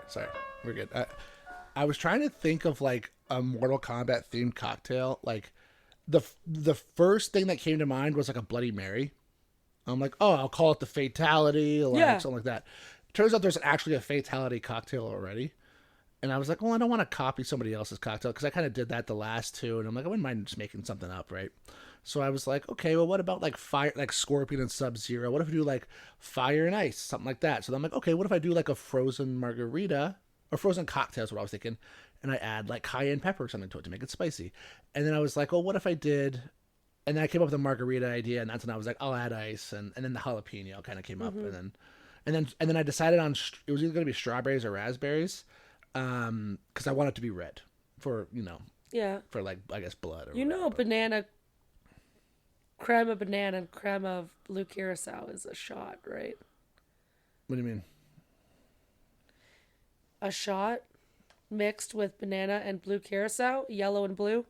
Sorry. We're good. I was trying to think of like a Mortal Kombat themed cocktail. Like the first thing that came to mind was like a Bloody Mary. I'm like, oh, I'll call it the Fatality, or like something like that. Turns out there's actually a Fatality cocktail already. And I was like, well, I don't want to copy somebody else's cocktail because I kind of did that the last two. And I'm like, I wouldn't mind just making something up, right? So I was like, okay, well, what about like fire, like Scorpion and Sub-Zero? What if we do like fire and ice, something like that? So I'm like, okay, what if I do like a frozen margarita or frozen cocktail is what I was thinking. And I add like cayenne pepper or something to it to make it spicy. And then I was like, well, what if I did... And then I came up with a margarita idea, and that's when I was like, I'll add ice. And then the jalapeno kind of came up. And then I decided on, it was either going to be strawberries or raspberries. Because I want it to be red for, for like, I guess, blood or whatever. Banana, creme of banana and creme of blue curacao is a shot, right? What do you mean? A shot mixed with banana and blue curacao, yellow and blue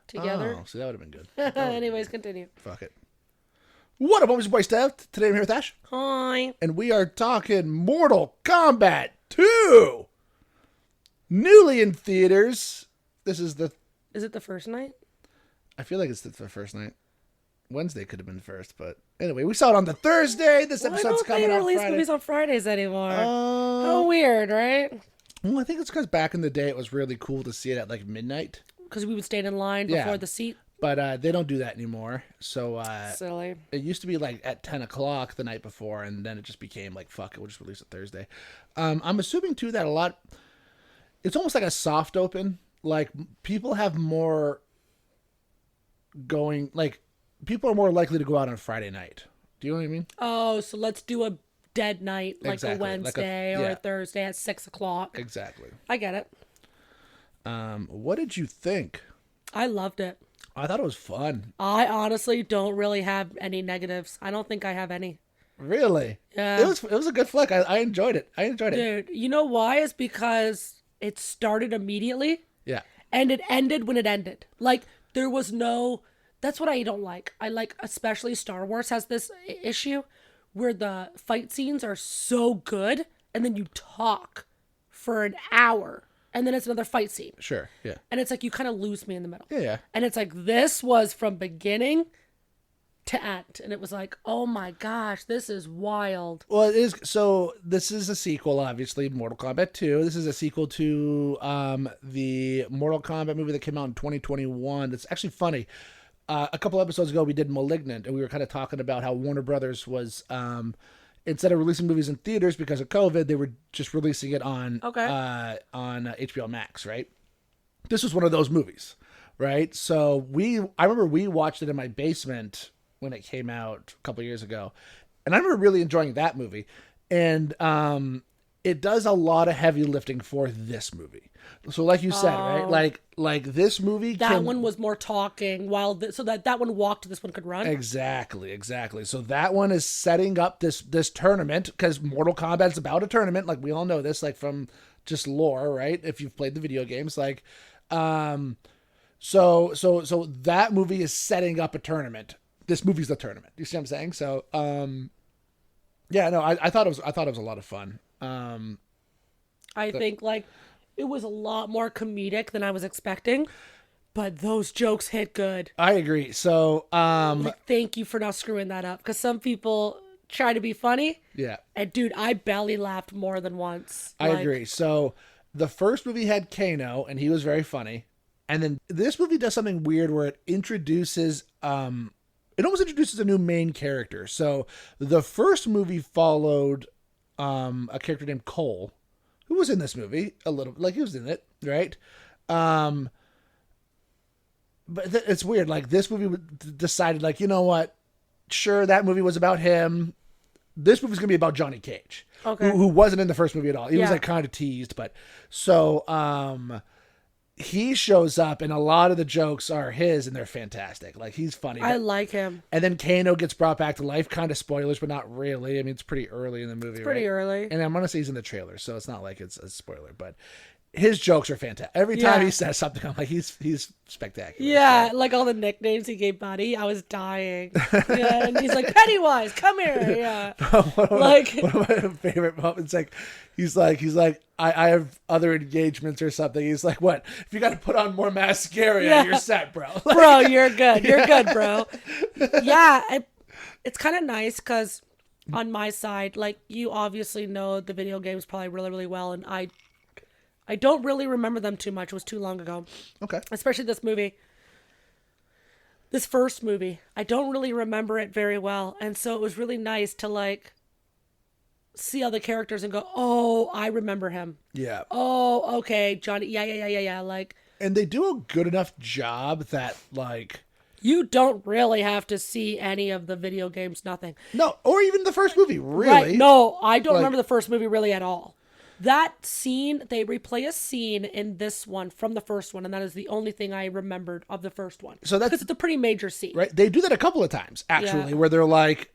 together. Oh, so that would have been good. Anyways, continue. Fuck it. What up, homies? Your boy Stev. Today I'm here with Ash. Hi. And we are talking Mortal Kombat 2. Newly in theaters. This is the... Is it the first night? I feel like it's the first night. Wednesday could have been first, but anyway, we saw it on the Thursday. This episode's coming out Friday. Why don't they release movies on Fridays anymore? How weird, right? Well, I think it's because back in the day it was really cool to see it at like midnight. Because we would stand in line before the seat. But they don't do that anymore. So silly. It used to be like at 10 o'clock the night before, and then it just became like, fuck it, we'll just release it Thursday. I'm assuming too that a lot... It's almost like a soft open. Like, people have more going... Like, people are more likely to go out on Friday night. Do you know what I mean? Oh, so let's do a dead night, like exactly. A Wednesday or a Thursday at 6 o'clock. Exactly. I get it. What did you think? I loved it. I thought it was fun. I honestly don't really have any negatives. I don't think I have any. Really? Yeah. It was a good flick. I enjoyed it. Dude, you know why? It's because it started immediately. Yeah. And it ended when it ended. Like, there was no... That's what I don't like. I like, especially Star Wars has this issue where the fight scenes are so good and then you talk for an hour and then it's another fight scene. Sure, yeah. And it's like you kind of lose me in the middle. Yeah. And it's like this was from beginning to end. And it was like, oh my gosh, this is wild. Well, it is. So this is a sequel, obviously, Mortal Kombat 2. This is a sequel to the Mortal Kombat movie that came out in 2021. That's actually funny. A couple episodes ago, we did Malignant, and we were kind of talking about how Warner Brothers was, instead of releasing movies in theaters because of COVID, they were just releasing it on HBO Max, right? This was one of those movies, right? So I remember we watched it in my basement when it came out a couple years ago, and I remember really enjoying that movie. And it does a lot of heavy lifting for this movie. So like you said, right? Like this movie... That one was more talking so that one walked, this one could run? Exactly. So that one is setting up this tournament, because Mortal Kombat is about a tournament. Like, we all know this, like, from just lore, right? If you've played the video games. Like, so that movie is setting up a tournament. This movie's the tournament. You see what I'm saying? So, yeah, no, I thought it was a lot of fun. I think, like, it was a lot more comedic than I was expecting, but those jokes hit good. I agree. So, thank you for not screwing that up, because some people try to be funny. Yeah. And dude, I belly laughed more than once. I agree. So the first movie had Kano, and he was very funny. And then this movie does something weird where it introduces, it almost introduces a new main character. So the first movie followed a character named Cole, who was in this movie a little, like, he was in it, right? But it's weird. Like, this movie decided, like, you know what? Sure, that movie was about him. This movie's gonna be about Johnny Cage, who wasn't in the first movie at all. He was like kind of teased, but so he shows up, and a lot of the jokes are his, and they're fantastic. Like, he's funny. I like him. And then Kano gets brought back to life. Kind of spoilers, but not really. I mean, it's pretty early in the movie. It's pretty early. And I'm gonna say he's in the trailer, so it's not like it's a spoiler. But his jokes are fantastic. Every time Yeah. he says something, I'm like, he's spectacular. Yeah, like all the nicknames he gave Buddy, I was dying. Yeah, and he's like, Pennywise, come here. Yeah, like One of my favorite moments, like he's like, I have other engagements or something. He's like, what? If you got to put on more mascara, Yeah. you're set, bro. Like, bro, you're good. You're good, bro. Yeah, it's kind of nice because on my side, like you obviously know the video games probably really, really well, and I don't really remember them too much. It was too long ago. okay. Especially this movie. This first movie. I don't really remember it very well. And so it was really nice to like see all the characters and go, oh, I remember him. Yeah. Oh, okay. Johnny. Yeah. Like, And they do a good enough job that like, you don't really have to see any of the video games, nothing. no, or even the first movie, really. Right. No, I don't Like- remember the first movie really at all. That scene, they replay a scene in this one from the first one, and that is the only thing I remembered of the first one. So that's- because it's a pretty major scene. Right? They do that a couple of times, actually, Yeah. where they're like,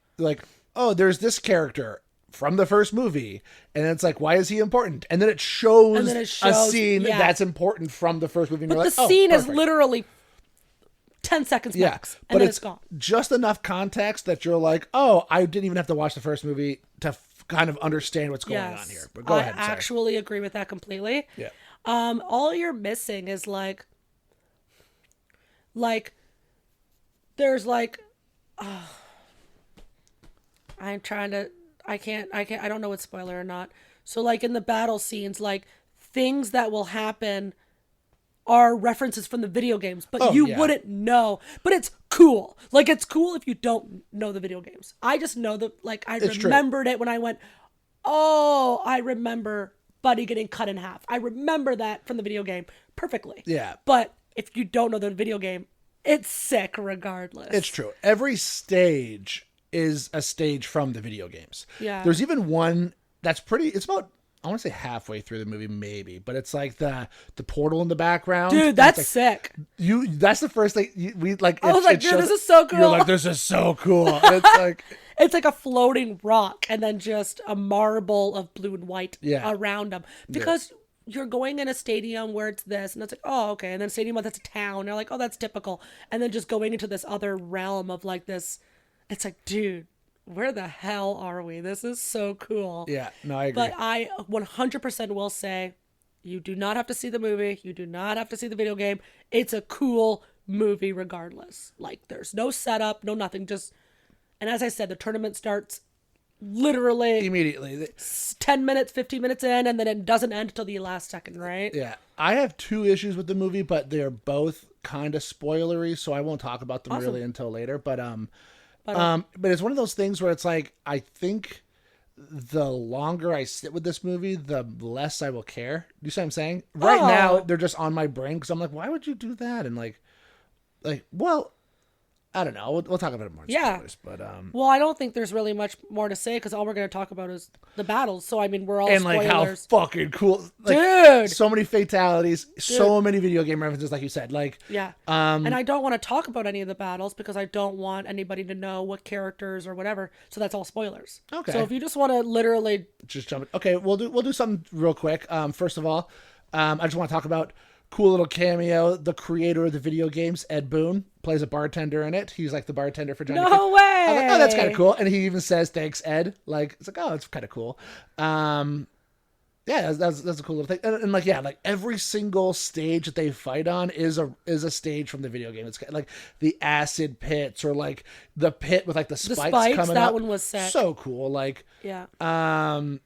oh, there's this character from the first movie, and it's like, why is he important? And then it shows, And then it a shows- scene yeah. that's important from the first movie. And But you're the like, oh, scene is perfect. literally 10 seconds Yeah, max, but and then it's gone. just enough context that you're like, oh, I didn't even have to watch the first movie to kind of understand what's going on here. But go ahead. I Sorry. actually agree with that completely. Yeah. All you're missing is like there's like, I'm trying to, I can't, I don't know what's spoiler or not. So like in the battle scenes, like things that will happen are references from the video games, but Oh, you yeah. wouldn't know. But it's cool. Like it's cool if you don't know the video games. I just know that like I It's true. remembered it when I went, oh, I remember Buddy getting cut in half. I remember that from the video game perfectly. Yeah. But if you don't know the video game, it's sick regardless. It's true. Every stage is a stage from the video games. Yeah. There's even one that's pretty, it's about, I want to say halfway through the movie, maybe, but it's like the portal in the background. Dude, And that's it's sick. like, that's the first thing we like. I was like, dude, this is so cool. You're like, this is so cool. And it's like, It's like a floating rock and then just a marble of blue and white Yeah. around them. Because you're going in a stadium where it's this, and it's like, oh, okay. And then stadium where that's a town. You're like, oh, that's typical. And then just going into this other realm of like this, it's like, dude, where the hell are we? This is so cool. yeah, no, I agree. But I 100% will say, you do not have to see the movie. You do not have to see the video game. It's a cool movie regardless. Like, there's no setup, no nothing. Just, and as I said, the tournament starts literally Immediately. 10 minutes, 15 minutes in, and then it doesn't end until the last second, right? Yeah, I have two issues with the movie, but they're both kind of spoilery, so I won't talk about them Awesome. really until later. But it's one of those things where it's like, I think the longer I sit with this movie, the less I will care. You see what I'm saying? Right now, they're just on my brain because I'm like, why would you do that? And like, well, I don't know. We'll talk about it more. In Yeah. spoilers, but Well, I don't think there's really much more to say because all we're going to talk about is the battles. So, I mean, we're all and spoilers. like how fucking cool, like, Dude! so many fatalities, so many video game references, like you said, like Yeah. And I don't want to talk about any of the battles because I don't want anybody to know what characters or whatever. So that's all spoilers. Okay. So if you just want to literally, just jump. Okay, we'll do something real quick. First of all, I just want to talk about cool little cameo. The creator of the video games, Ed Boon, plays a bartender in it. He's like the bartender for Johnny. no Cage. way. I'm like, oh, that's kind of cool. And he even says, "Thanks, Ed." Like, it's like, oh, it's kind of cool. Yeah, that's a cool little thing. And like, yeah, like every single stage that they fight on is a stage from the video game. It's like the acid pits or like the pit with like the spikes coming that up. one was sick. So cool. Like, Yeah. and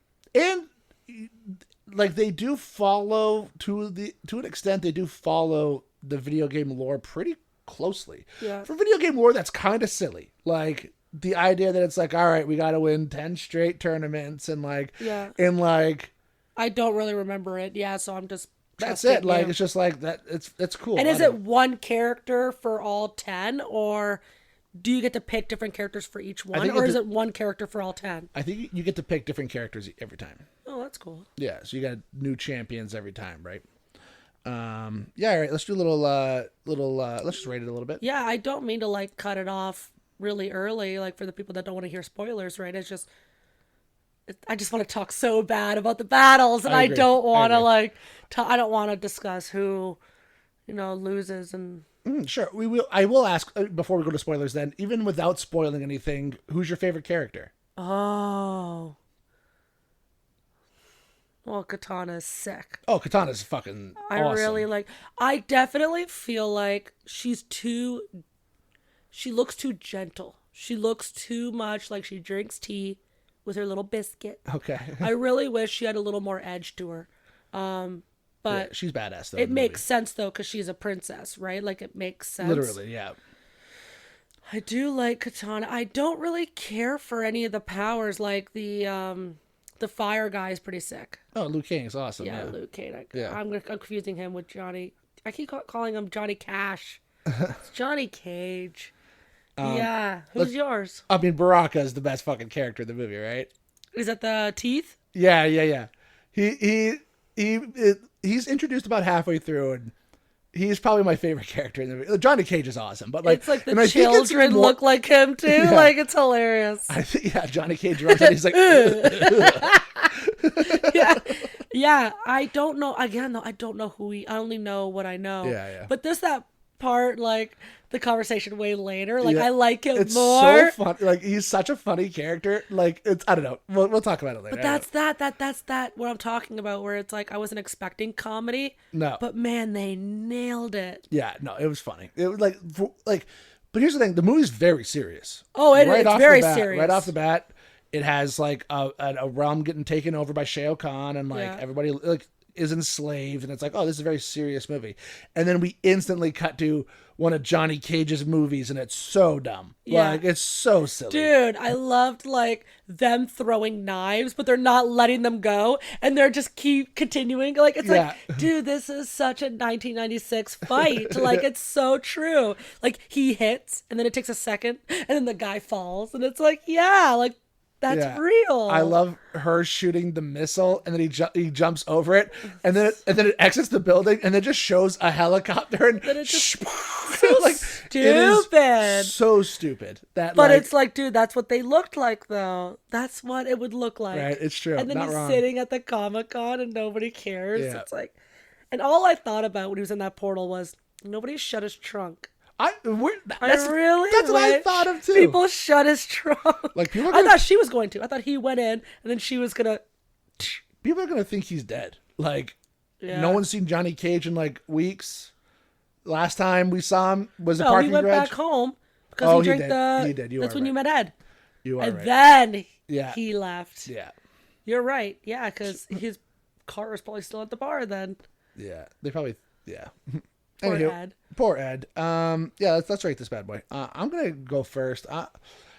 like they do follow to an extent. They do follow the video game lore pretty closely. Yeah. For video game lore, that's kind of silly. Like the idea that it's like, all right, we got to win 10 straight tournaments and like, Yeah. and like I don't really remember it. Yeah. So I'm just. that's trusting it. Like you. it's just like that. It's cool. And I is don't- it one character for all 10 or do you get to pick different characters for each one think or it is de- it one character for all 10? I think you get to pick different characters every time. Oh, that's cool. Yeah, so you got new champions every time, right? Yeah, all right. Let's do a little. Let's just rate it a little bit. Yeah, I don't mean to like cut it off really early, like for the people that don't want to hear spoilers, right? It's I just want to talk so bad about the battles, and I agree. don't want to agree. like. I don't want to discuss who, loses and. Sure, we will. I will ask before we go to spoilers. Then, even without spoiling anything, who's your favorite character? Oh. Well, Katana is sick. Oh, Katana's fucking I awesome. really like. I definitely feel like she looks too gentle. She looks too much like she drinks tea with her little biscuit. Okay. I really wish she had a little more edge to her. But Yeah, she's badass though. it in the makes movie. sense though because she's a princess, right? Like it makes sense. Literally, yeah. I do like Katana. I don't really care for any of the powers. Like the fire guy is pretty sick. Oh, Liu Kang is awesome. Yeah, Yeah. Luke Cage. Yeah. I'm confusing him with Johnny. I keep calling him Johnny Cash. It's Johnny Cage. Yeah. Who's yours? I mean, Baraka is the best fucking character in the movie, right? Is that the teeth? Yeah, yeah, yeah. He's introduced about halfway through, and he's probably my favorite character in the movie. Johnny Cage is awesome, but like, It's like and the I think it's children more- look like him too. Yeah. Like it's hilarious. I think, yeah, Johnny Cage runs out. He's like, Yeah. Yeah. I don't know. Again, though, I don't know who he. I only know what I know. Yeah, yeah. But that part, like the conversation way later, like Yeah. I like him it's more. so fun. Like he's such a funny character. Like it's I don't know. We'll talk about it later. But that's that what I'm talking about, where it's like I wasn't expecting comedy. No. But man, they nailed it. Yeah, no, it was funny. It was like, but here's the thing: the movie's very serious. Oh, it's off very the bat, serious. Right off the bat, it has like a realm getting taken over by Shao Kahn, and like Yeah. everybody like is enslaved, and it's like, oh, this is a very serious movie. And then we instantly cut to one of Johnny Cage's movies, and it's so dumb. Yeah. Like it's so silly. Dude, I loved like them throwing knives, but they're not letting them go, and they're just keep continuing. Like it's Yeah. like, dude, this is such a 1996 fight. Like it's so true. Like he hits, and then it takes a second, and then the guy falls, and it's like, yeah, like that's Yeah. real. I love her shooting the missile, and then he jumps over it, and then it exits the building, and then just shows a helicopter, and But it's just like stupid. so stupid that. But like, it's like, dude, that's what they looked like, though. That's what it would look like. right. It's true. And then Not he's wrong. sitting at the Comic-Con and nobody cares. Yeah. It's like, and all I thought about when he was in that portal was nobody shut his trunk. That's That's what I thought of too. People shut his trunk. Like, people are I gonna- thought she was going to. I thought he went in and then she was gonna. People are gonna think he's dead. Like Yeah. no one's seen Johnny Cage in like weeks. Last time we saw him was a No, he parking went garage. back home because Oh, he he drank did. the. He did. You That's are when you right. met Ed. You are And right. then Yeah. he left. Yeah. You're right. Yeah, because his car was probably still at the bar then. Yeah. They probably. Yeah. Poor Anywho, Ed. Poor Ed. Yeah, let's rate this bad boy. I'm gonna go first.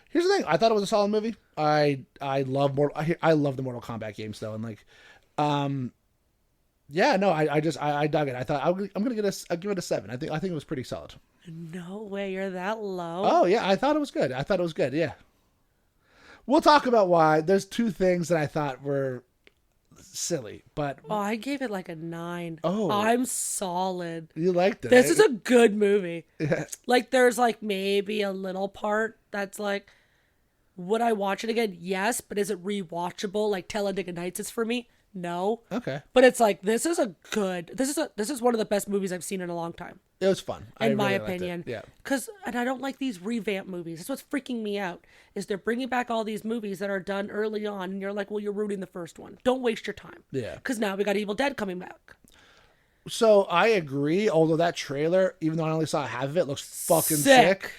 Here's the thing. I thought it was a solid movie. I love I love the Mortal Kombat games though, and like, yeah, no, I dug it. I thought I'll give it a 7. I think it was pretty solid. No way, you're that low. Oh yeah, I thought it was good. Yeah. We'll talk about why. There's two things that I thought were silly, but Oh, I gave it like a 9. Oh. I'm solid. you liked it. This is a good movie. Yeah. Like, there's like maybe a little part that's like, would I watch it again? Yes, but is it rewatchable? Like Talladega Nights is for me. No, Okay. but it's like this is one of the best movies I've seen in a long time, It was fun. in my really liked it. opinion. Yeah. And I don't like these revamp movies. That's what's freaking me out. Is they're bringing back all these movies that are done early on, and you're like, well, you're ruining the first one. Don't waste your time. Yeah. Because now we got Evil Dead coming back. So I agree, although that trailer, even though I only saw half of it, looks fucking Sick. sick.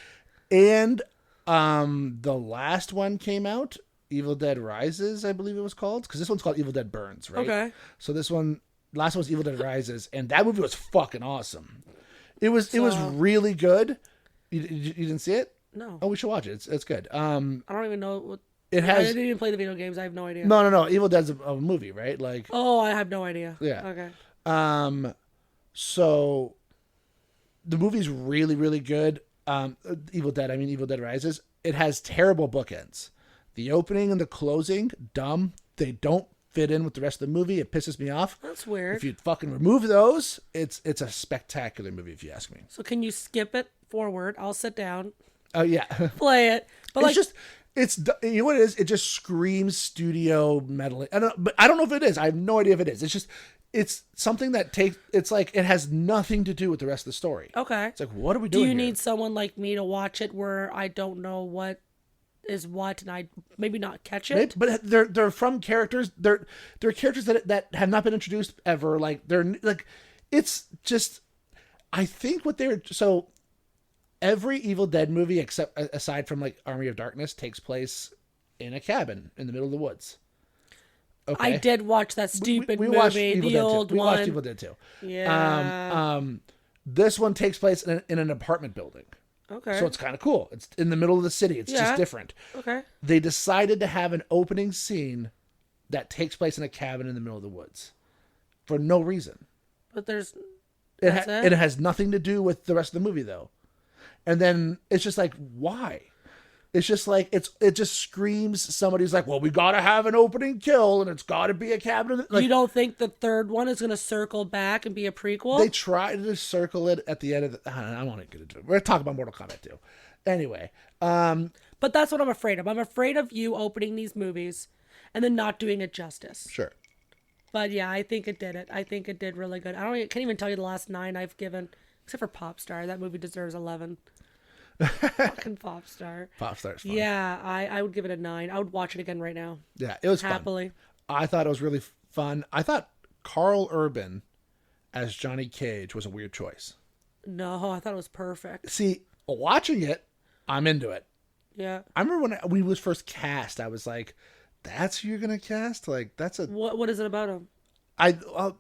And the last one came out, Evil Dead Rises, I believe it was called, because this one's called Evil Dead Burns, right? Okay. So last one was Evil Dead Rises, and that movie was fucking awesome. It was really good. You didn't see it? No. Oh, we should watch it. It's good. I don't even know what. It I has didn't even play the video games. I have no idea. no. Evil Dead's a movie, right? Like Oh, I have no idea. Yeah. Okay. So the movie's really, really good. Evil Dead Rises. It has terrible bookends. The opening and the closing, dumb. They don't fit in with the rest of the movie. It pisses me off. That's weird. If you fucking remove those, it's a spectacular movie, if you ask me. So can you skip it forward? I'll sit down, Oh yeah. play it. But It's like, just You know what it is? It just screams studio meddling. But I don't know if it is. I have no idea if it is. It's something that it's like, it has nothing to do with the rest of the story. Okay. It's like, what are we Do doing you here? need someone like me to watch it where I don't know what is what and I maybe not catch it? But they're from characters. They're characters that have not been introduced ever. Like, they're like, it's just, I think what they're, so every Evil Dead movie, except aside from like Army of Darkness, takes place in a cabin in the middle of the woods. Okay. I did watch that stupid we watched movie, Evil the Dead old 2. We one. watched Evil Dead 2. Yeah. This one takes place in an apartment building. Okay. So it's kind of cool. It's in the middle of the city. It's just different. Okay. They decided to have an opening scene that takes place in a cabin in the middle of the woods for no reason. But there's It has nothing to do with the rest of the movie, though. And then it's just like, why? It's just like, it just screams somebody's like, well, we got to have an opening kill and it's got to be a cabin. Like, you don't think the third one is going to circle back and be a prequel? they tried to circle it at the end of the... I won't get into it. We're talking about Mortal Kombat 2. Anyway. But that's what I'm afraid of. I'm afraid of you opening these movies and then not doing it justice. Sure. But yeah, I think it did it. I think it did really good. Can't even tell you the last 9 I've given, except for Popstar. That movie deserves 11. Fucking Popstar. Popstar's fun. Yeah, I would give it a 9. I would watch it again right now. Yeah, it was Happily. fun. I thought it was really fun. I thought Carl Urban as Johnny Cage was a weird choice. No, I thought it was perfect. See, watching it, I'm into it. Yeah. I remember when he was first cast, I was like, that's who you're going to cast? Like, that's a... What is it about him? I don't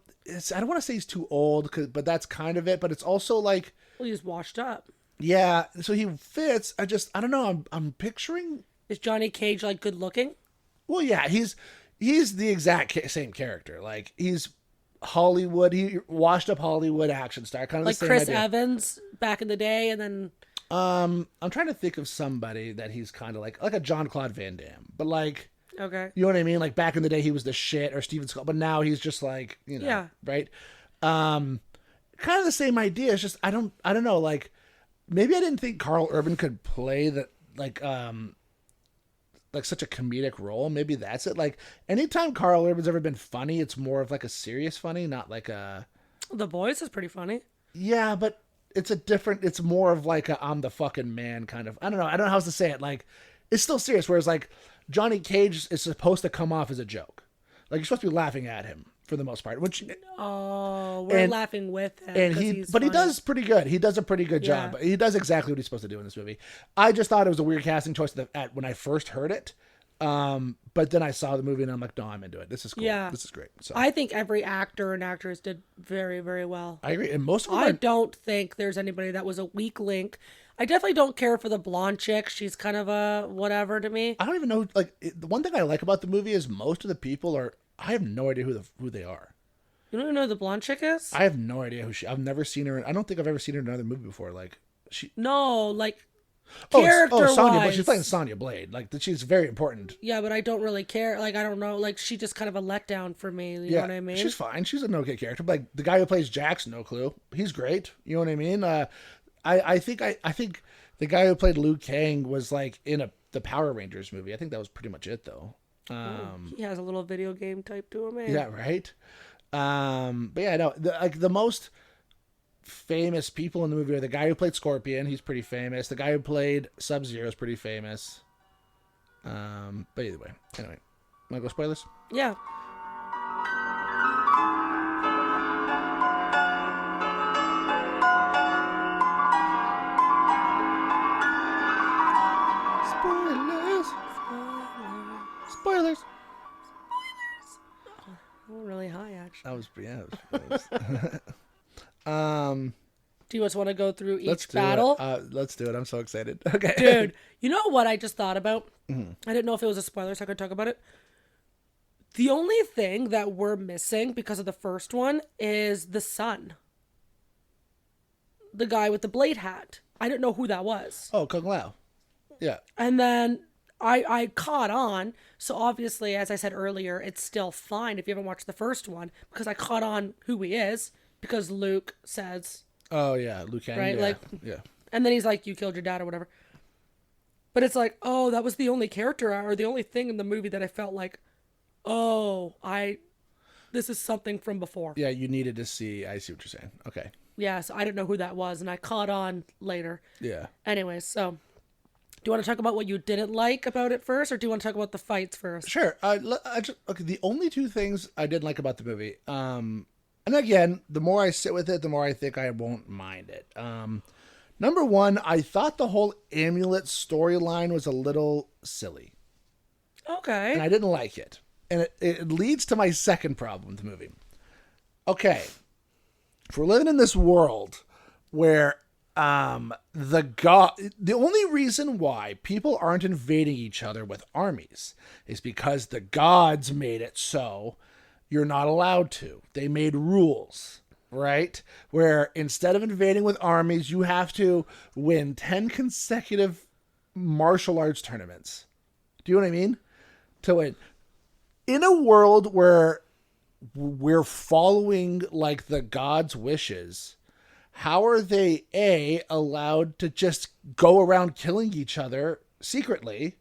want to say he's too old, but that's kind of it. But it's also like... Well, he's washed up. Yeah, so he fits. I don't know. I'm picturing... Is Johnny Cage, like, good looking? Well, yeah, he's the exact same character. Like, he's Hollywood, he washed up Hollywood action star, kind of Like the same Chris idea. Evans back in the day, and then... I'm trying to think of somebody that he's kind of like a Jean-Claude Van Damme, but like... Okay. You know what I mean? Like, back in the day, he was the shit, or Steven Skull, but now he's just like, Yeah. right? Kind of the same idea. It's just, I don't know, like, maybe I didn't think Carl Urban could play that, like such a comedic role. Maybe that's it. Like, anytime Carl Urban's ever been funny, it's more of like a serious funny, not like a... The Boys is pretty funny. Yeah, but it's more of like a I'm the fucking man kind of, I don't know how else to say it. Like, it's still serious, whereas like Johnny Cage is supposed to come off as a joke. Like, you're supposed to be laughing at him for the most part, which... Oh, we're laughing with him. And he does pretty good. He does a pretty good Yeah. job. He does exactly what he's supposed to do in this movie. I just thought it was a weird casting choice when I first heard it. But then I saw the movie and I'm like, no, I'm into it. This is cool. Yeah. This is great. So I think every actor and actress did very, very well. I agree. And most of them I don't think there's anybody that was a weak link. I definitely don't care for the blonde chick. She's kind of a whatever to me. I don't even know. Like, the one thing I like about the movie is most of the people I have no idea who they are. You don't even know who the blonde chick is? I have no idea I've never seen her. I don't think I've ever seen her in another movie before. Like, No, like character Sonya, wise. but she's playing Sonya Blade. Like, she's very important. Yeah, but I don't really care. Like, I don't know. Like, she just kind of a letdown for me. You know what I mean? She's fine. She's an okay character. But like, the guy who plays Jax, no clue. He's great. You know what I mean? I think the guy who played Liu Kang was like in the Power Rangers movie. I think that was pretty much it, though. He has a little video game type to him, man. Yeah, right. But yeah, no. The most famous people in the movie are the guy who played Scorpion. He's pretty famous. The guy who played Sub-Zero is pretty famous. But either way, anyway, wanna go spoilers? Yeah. Spoilers. I'm really high, actually. That was Do you just want to go through let's each do battle? Let's do it. I'm so excited. Okay, Dude, you know what I just thought about? Mm-hmm. I didn't know if it was a spoiler, so I could talk about it. The only thing that we're missing because of the first one is the son. The guy with the blade hat. I didn't know who that was. Oh, Kung Lao. Yeah. And then I caught on. So obviously, as I said earlier, it's still fine if you haven't watched the first one because I caught on who he is because Luke says... Oh yeah, Liu Kang. Right, Yeah. like- yeah. And then he's like, you killed your dad or whatever. But it's like, oh, that was the only character or the only thing in the movie that I felt like, oh, this is something from before. Yeah, you needed to see. I see what you're saying. Okay. Yeah, so I didn't know who that was, and I caught on later. Yeah. Anyways, so do you want to talk about what you didn't like about it first, or do you want to talk about the fights first? Sure. Okay. The only two things I didn't like about the movie, and again, the more I sit with it, the more I think I won't mind it. Number one, I thought the whole amulet storyline was a little silly, Okay. and I didn't like it. And it leads to my second problem with the movie. Okay, if we're living in this world where the only reason why people aren't invading each other with armies is because the gods made it so you're not allowed to. They made rules, right? Where instead of invading with armies, you have to win 10 consecutive martial arts tournaments. Do you know what I mean? To win. In a world where we're following like the gods' wishes, how are they allowed to just go around killing each other secretly?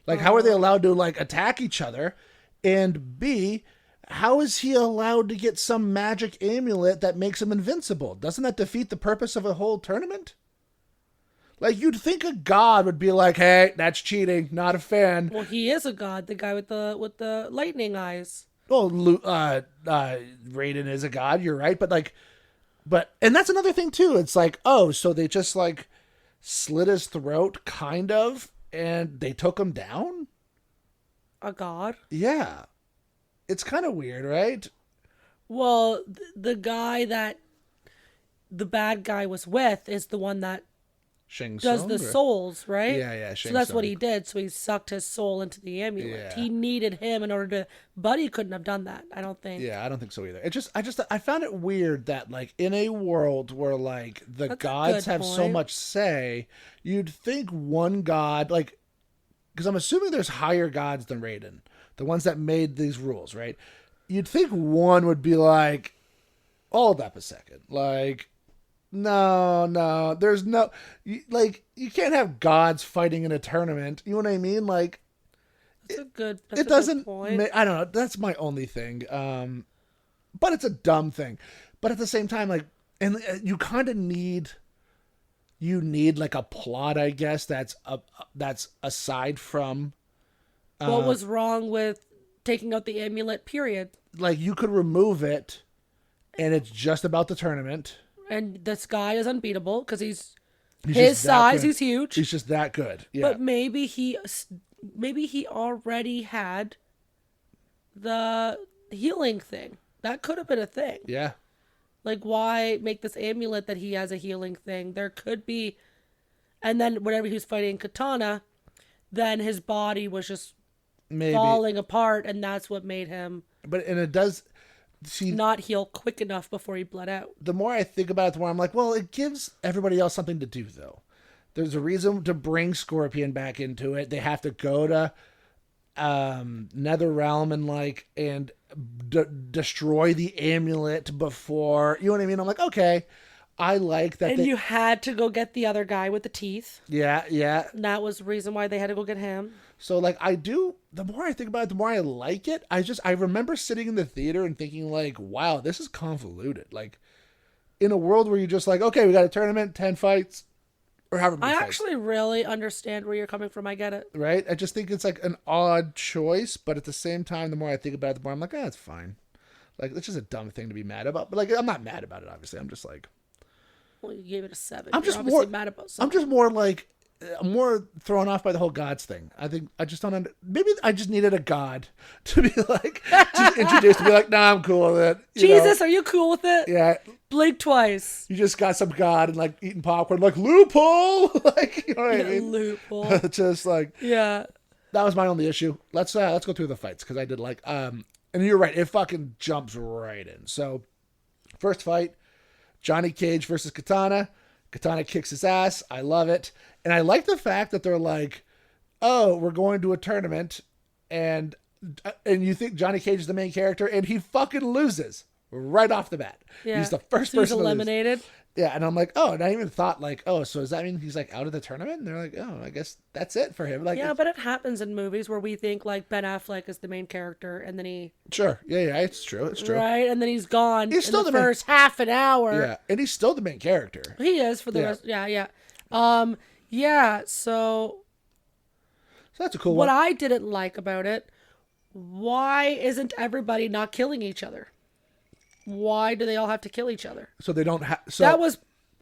Like, how are they allowed to like attack each other? And B, how is he allowed to get some magic amulet that makes him invincible? Doesn't that defeat the purpose of a whole tournament? Like, you'd think a god would be like, hey, that's cheating, not a fan. Well, he is a god, the guy with the lightning eyes. Well, Raiden is a god, you're right, and that's another thing too. It's like, oh, so they just like slit his throat, kind of, and they took him down? A god? Yeah. It's kind of weird, right? Well, the guy that the bad guy was with is the one that Shang does Tsung, the or- souls, right? Yeah, So that's what Tsung. he did. So he sucked his soul into the amulet. Yeah. He needed him in order to. Buddy couldn't have done that. I don't think. Yeah, I don't think so either. I found it weird that like in a world where like the That's a gods good have so point. much say, you'd think one god like, because I'm assuming there's higher gods than Raiden, the ones that made these rules, right? You'd think one would be like, hold up a second, like, no, there's no, you can't have gods fighting in a tournament. You know what I mean? Like, That's a good. it That's a good doesn't point. I don't know, that's my only thing, but it's a dumb thing. But at the same time, like, and you kind of need like a plot, I guess, that's aside from What was wrong with taking out the amulet? Period. like, you could remove it and it's just about the tournament. And this guy is unbeatable because he's He's his just that size. good. He's huge. He's just that good. Yeah. But maybe he already had the healing thing. That could have been a thing. Yeah. Like, why make this amulet that he has a healing thing? There could be, and then whenever he was fighting Katana, then his body was just Maybe. falling apart, and that's what made him And it does. See, not heal quick enough before he bled out. the more I think about it, the more I'm like, well, it gives everybody else something to do, though. There's a reason to bring Scorpion back into it. They have to go to Netherrealm and destroy the amulet before, you know what I mean? I'm like, okay, I like that. And you had to go get the other guy with the teeth. Yeah. And that was the reason why they had to go get him. So like the more I think about it, the more I like it. I remember sitting in the theater and thinking like, wow, this is convoluted. Like, in a world where you're just like, okay, we got a tournament, 10 fights, or however many I fights. actually really understand where you're coming from. I get it. Right? I just think it's like an odd choice, but at the same time, the more I think about it, the more I'm like, it's fine. Like, it's just a dumb thing to be mad about. But like, I'm not mad about it, obviously. I'm just like, Well, you gave it a 7. I'm You're just obviously more mad about I'm something. just more like, I'm more thrown off by the whole gods thing. I think I just don't maybe I just needed a god to be like, to introduce, to be like, nah, I'm cool with it. You Jesus, know? are you cool with it? Yeah. Blink twice. You just got some god and like eating popcorn, like loophole, like, you know what I mean? Loophole. Just like, Yeah. that was my only issue. Let's go through the fights, because I did like, and you're right, it fucking jumps right in. So, first fight, Johnny Cage versus Katana. Katana kicks his ass. I love it, and I like the fact that they're like, oh, we're going to a tournament, and you think Johnny Cage is the main character, and he fucking loses right off the bat. Yeah. He's the first So he's person to lose. eliminated. Yeah, and I'm like, oh, and I even thought like, oh, so does that mean he's like out of the tournament? And they're like, oh, I guess that's it for him. Like, Yeah, but it happens in movies where we think like Ben Affleck is the main character, and then sure, yeah, it's true, right, and then he's gone He's in still the the main- first half an hour. yeah, and he's still the main character. He is for the Yeah. rest. Yeah, yeah. Yeah. So So that's a cool what one. I didn't like about it, why isn't everybody not killing each other? Why do they all have to kill each other? So they don't have. So That was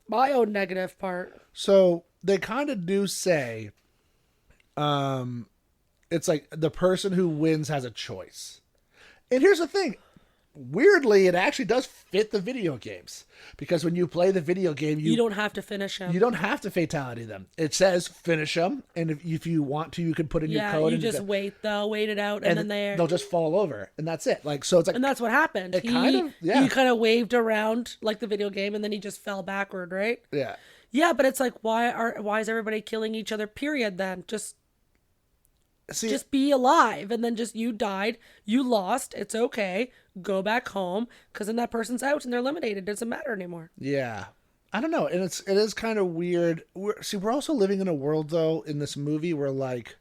my own negative part. So they kind of do say, it's like the person who wins has a choice. And here's the thing. Weirdly, it actually does fit the video games because when you play the video game, You don't have to finish him. you don't have to fatality them. It says finish them, and if you want to, you can put in your code. You and just wait it out, and then they'll just fall over, and that's it. Like so, it's like and that's what happened. It kind of- yeah. He kind of waved around like the video game, and then he just fell backward, right? yeah. Yeah, but it's like why is everybody killing each other? Period. Then See, just be alive, and then just you died, you lost. It's okay. Go back home, because then that person's out and they're eliminated. It doesn't matter anymore. yeah. I don't know, and it is kind of weird. We're also living in a world though in this movie where like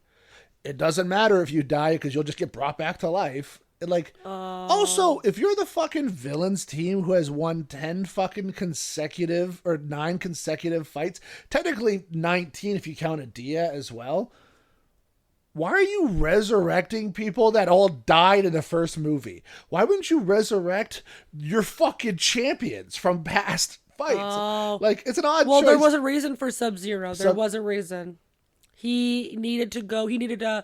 it doesn't matter if you die because you'll just get brought back to life. And like also if you're the fucking villains team who has won 10 fucking consecutive or 9 consecutive fights, technically 19 if you count Adia as well. Why are you resurrecting people that all died in the first movie? Why wouldn't you resurrect your fucking champions from past fights? Oh. Like, it's an odd Well, choice. there was a reason for Sub-Zero. There was a reason. He needed to go. He needed to,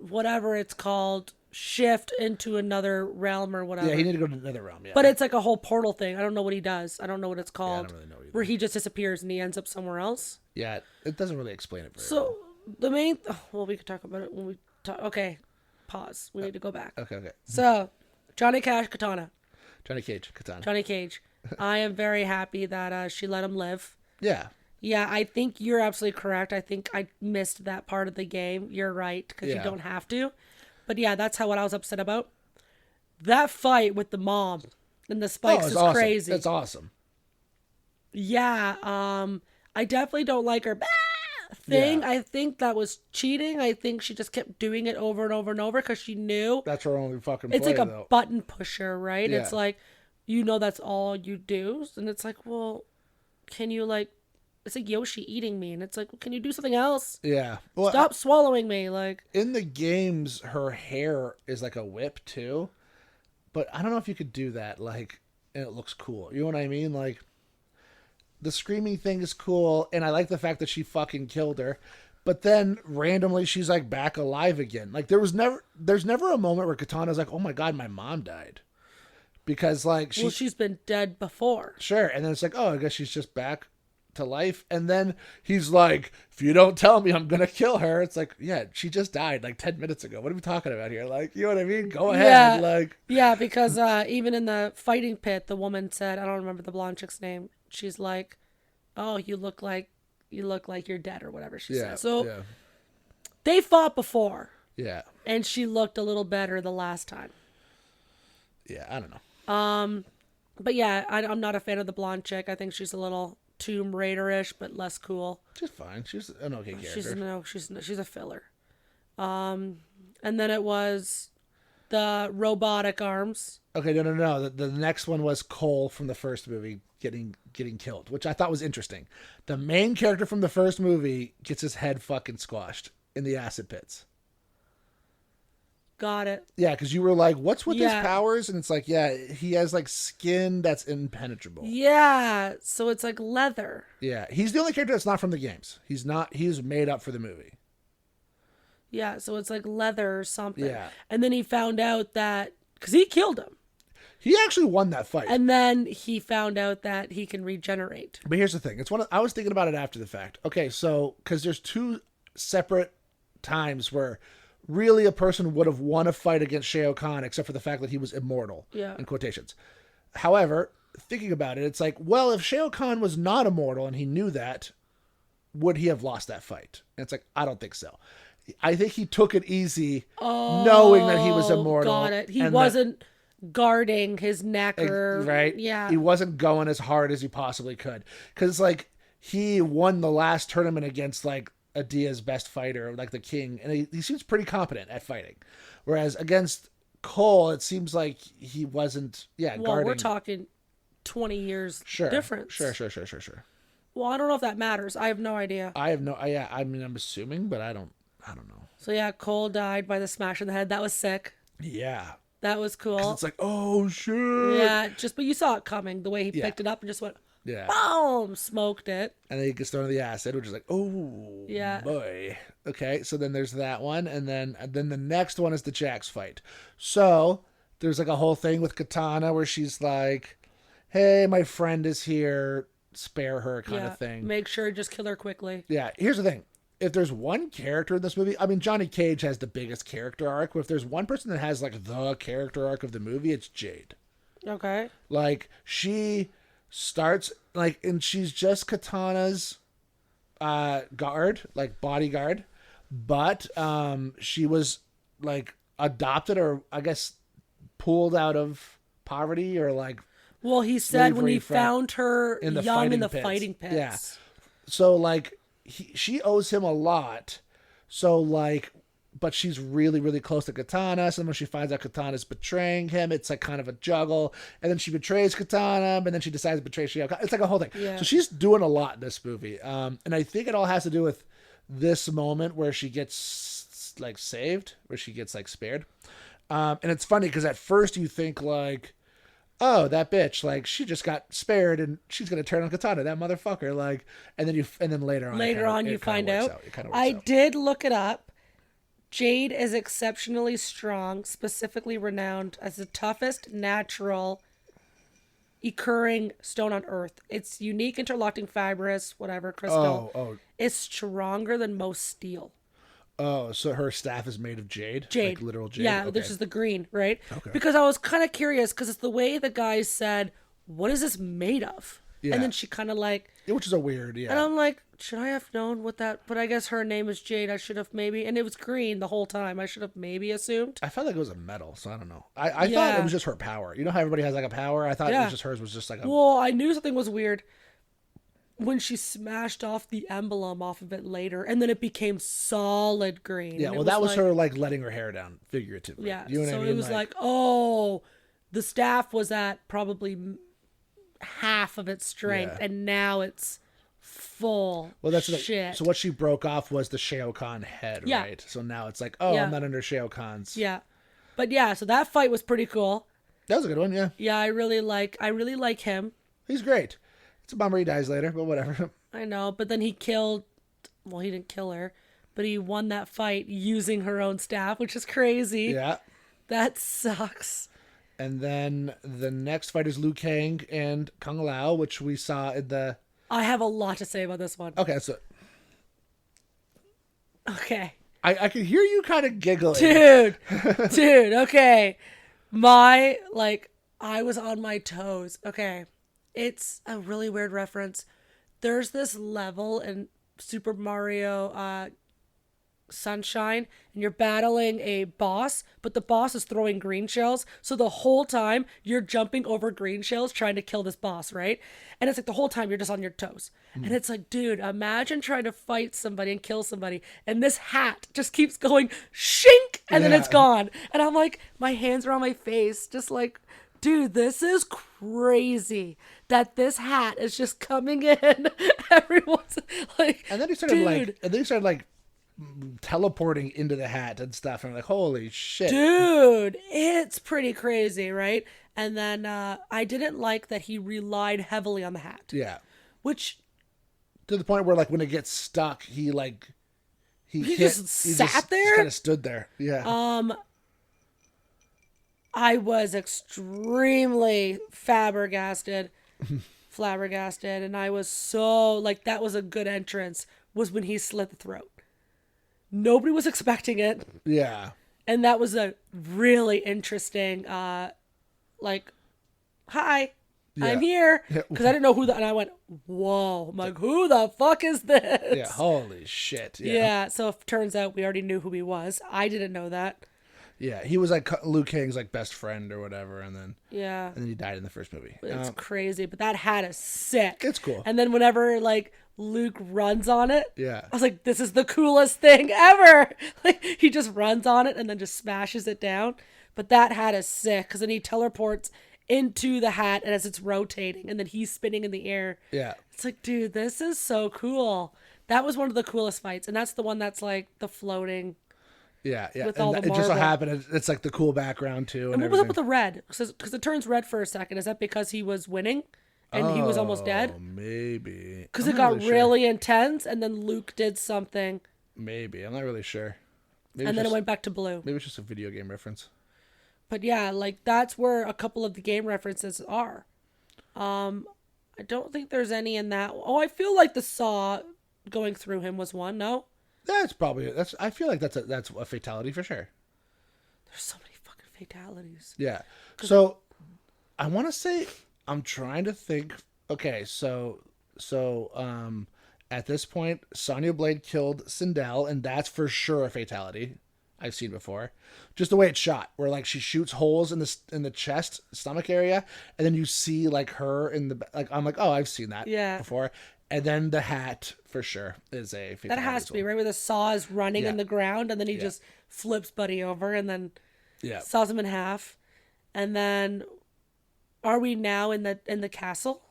whatever it's called, shift into another realm or whatever. Yeah, he needed to go to another realm, yeah. But it's like a whole portal thing. I don't know what he does. I don't know what it's called. really know either. Where he just disappears and he ends up somewhere else. Yeah, it doesn't really explain it very well. So the main, well, we could talk about it when we talk. Okay, pause. We need to go back. Okay. So, Johnny Cash, Katana. Johnny Cage, Katana. Johnny Cage. I am very happy that she let him live. Yeah. Yeah, I think you're absolutely correct. I think I missed that part of the game. You're right, because you don't have to. But yeah, that's what I was upset about. That fight with the mom and the spikes is awesome. crazy. It's awesome. Yeah, I definitely don't like her thing. Yeah. I think that was cheating. I think she just kept doing it over and over and over because she knew. That's her only fucking It's play, like a though. button pusher, right? Yeah. It's like, that's all you do. And it's like, well, can you like, it's like Yoshi eating me. And it's like, well, can you do something else? Yeah. Well, Stop swallowing me. Like, in the games, her hair is like a whip, too. But I don't know if you could do that, like, and it looks cool. You know what I mean? Like, the screaming thing is cool, and I like the fact that she fucking killed her. But then randomly she's like back alive again. Like there's never a moment where Katana's like, oh my god, my mom died. Because like she's been dead before. Sure, and then it's like, oh, I guess she's just back to life. And then he's like, if you don't tell me, I'm gonna kill her. It's like, yeah, she just died like 10 minutes ago. What are we talking about here? Like, you know what I mean? Go ahead. Like, yeah, because even in the fighting pit, the woman said, I don't remember the blonde chick's name. She's like, oh, you look like you're dead or whatever she said. So they fought before. Yeah. And she looked a little better the last time. Yeah, I don't know. But yeah, I'm not a fan of the blonde chick. I think she's a little Tomb Raider-ish, but less cool. She's fine. She's an okay character. She's a filler. And then it was the robotic arms. Okay, no. The next one was Cole from the first movie getting killed, which I thought was interesting. The main character from the first movie gets his head fucking squashed in the acid pits. Got it. Yeah, because you were like, what's with his powers? And it's like, yeah, he has like skin that's impenetrable. Yeah, so it's like leather. Yeah, he's the only character that's not from the games. He's made up for the movie. Yeah, so it's like leather or something. Yeah. And then he found out that, because he killed him. He actually won that fight. And then he found out that he can regenerate. But here's the thing. I was thinking about it after the fact. Okay, so, because there's 2 separate times where really a person would have won a fight against Shao Kahn, except for the fact that he was immortal, in quotations. However, thinking about it, it's like, well, if Shao Kahn was not immortal and he knew that, would he have lost that fight? And it's like, I don't think so. I think he took it easy, knowing that he was immortal. Got it. He wasn't guarding his neck or right? Yeah. He wasn't going as hard as he possibly could. Because, like, he won the last tournament against, like, Adia's best fighter, like the king, and he seems pretty competent at fighting. Whereas against Cole, it seems like he wasn't, Well, guarding. we're talking 20 years difference. Sure. Well, I don't know if that matters. I have no idea. I mean, I'm assuming, but I don't know. So yeah, Cole died by the smash in the head. That was sick. Yeah. That was cool. It's like, oh shit. Yeah, but you saw it coming. The way he picked it up and just went, boom, smoked it. And then he gets thrown in the acid, which is like, oh boy. Okay, so then there's that one, and then the next one is the Jax fight. So there's like a whole thing with Katana where she's like, hey, my friend is here, spare her kind of thing. Make sure just kill her quickly. Yeah, here's the thing. If there's one character in this movie, I mean, Johnny Cage has the biggest character arc, but if there's one person that has like the character arc of the movie, it's Jade. Okay. Like, she starts like, and she's just Katana's bodyguard, but she was like adopted, or I guess pulled out of poverty, or like, well, he said when he found her young in the fighting pits. Yeah. So like, she owes him a lot. So like, but she's really, really close to Katana. So when she finds out Katana's betraying him, it's like kind of a juggle. And then she betrays Katana, and then she decides to betray Shio. It's like a whole thing. Yeah. So she's doing a lot in this movie. And I think it all has to do with this moment where she gets like saved, where she gets like spared. And it's funny because at first you think like, oh, that bitch, like, she just got spared and she's gonna turn on Katana, that motherfucker, like, and then later on you find out. I did look it up. Jade is exceptionally strong, specifically renowned as the toughest natural occurring stone on Earth. Its unique interlocking fibrous, whatever, crystal is stronger than most steel. Oh, so her staff is made of jade? Jade. Like literal jade? Yeah, this is the green, right? Okay. Because I was kind of curious, because it's the way the guy said, what is this made of? Yeah. And then she kind of like... Yeah, which is a weird, And I'm like, should I have known what that... But I guess her name is Jade. I should have maybe... And it was green the whole time. I should have maybe assumed. I felt like it was a metal, so I don't know. I thought it was just her power. You know how everybody has like a power? I thought it was just hers was just like a... Well, I knew something was weird when she smashed off the emblem off of it later, and then it became solid green. Yeah, well, that was her like letting her hair down figuratively. Yeah, you know what I mean? So it was like, oh, the staff was at probably half of its strength, and now it's full. Well, that's shit. So what she broke off was the Shao Kahn head, right? So now it's like, oh, I'm not under Shao Kahn's. Yeah, but yeah, so that fight was pretty cool. That was a good one, yeah. Yeah, I really like him. He's great. It's a bummer he dies later, but whatever. I know, but then he didn't kill her, but he won that fight using her own staff, which is crazy. Yeah. That sucks. And then the next fight is Liu Kang and Kung Lao, which we saw in the... I have a lot to say about this one. Okay, so... Okay. I can hear you kind of giggling. Dude, okay. I was on my toes. Okay. It's a really weird reference. There's this level in Super Mario Sunshine, and you're battling a boss, but the boss is throwing green shells. So the whole time you're jumping over green shells trying to kill this boss, right? And it's like the whole time you're just on your toes. And it's like, dude, imagine trying to fight somebody and kill somebody, and this hat just keeps going shink, and then it's gone. And I'm like, my hands are on my face, just like, dude, this is crazy that this hat is just coming in. Everyone's like, and then he started like teleporting into the hat and stuff. And I'm like, holy shit, dude, it's pretty crazy, right? And then I didn't like that he relied heavily on the hat. Yeah, which to the point where like when it gets stuck, he just sat there, kind of stood there. Yeah. I was extremely flabbergasted, and I was so, like, that was a good entrance, was when he slit the throat. Nobody was expecting it. Yeah. And that was a really interesting, like, hi, I'm here. Because I didn't know and I went, whoa, I'm like, who the fuck is this? Yeah, holy shit. Yeah, so it turns out we already knew who he was. I didn't know that. Yeah, he was like Liu Kang's like best friend or whatever, and then Yeah. he died in the first movie. It's crazy, but that hat is sick. It's cool. And then whenever like Luke runs on it, Yeah. I was like, this is the coolest thing ever. Like he just runs on it and then just smashes it down. But that hat is sick because then he teleports into the hat and as it's rotating and then he's spinning in the air. Yeah. It's like, dude, this is so cool. That was one of the coolest fights, and that's the one that's like the floating. Yeah, yeah. With And all the it just so marble. happened it's like the cool background too. And what was everything. up with the red? Because it turns red for a second. Is that because he was winning and he was almost dead? Maybe. Because I'm it not got really really sure. intense, and then Luke did something, Maybe. I'm not really sure. Maybe and then it's it went back to blue. maybe it's just a video game reference. But yeah, like that's where a couple of the game references are. I don't think there's any in that. Oh, I feel like the saw going through him was one. No, That's probably I feel like that's a fatality for sure. there's so many fucking fatalities. Yeah. So I want to say I'm trying to think. Okay, so at this point, Sonya Blade killed Sindel, and that's for sure a fatality. I've seen before, just the way it's shot, where like she shoots holes in the chest, stomach area, and then you see like her in the like. I'm like, oh, I've seen that before. And then the hat for sure is a fatality. That has to be right where the saw is running in the ground, and then he just flips Buddy over, and then saws him in half. And then, are we now in the castle?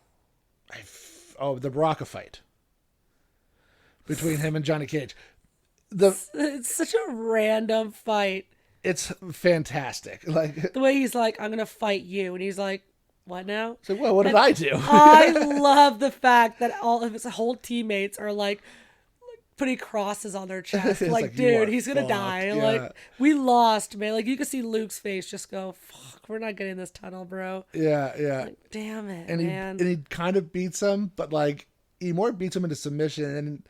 The Baraka fight between him and Johnny Cage. It's such a random fight. It's fantastic. Like The way he's like, I'm gonna fight you, and he's like, what now? it's like, well, what did I do? I love the fact that all of his whole teammates are like putting crosses on their chest. It's Like, like, you are dude, he's gonna fucked. die. Yeah. Like, we lost, man. Like, you can see Luke's face just go, fuck, we're not getting this tunnel, bro. Yeah. Like, damn it, and man. he kind of beats him, but like he more beats him into submission. And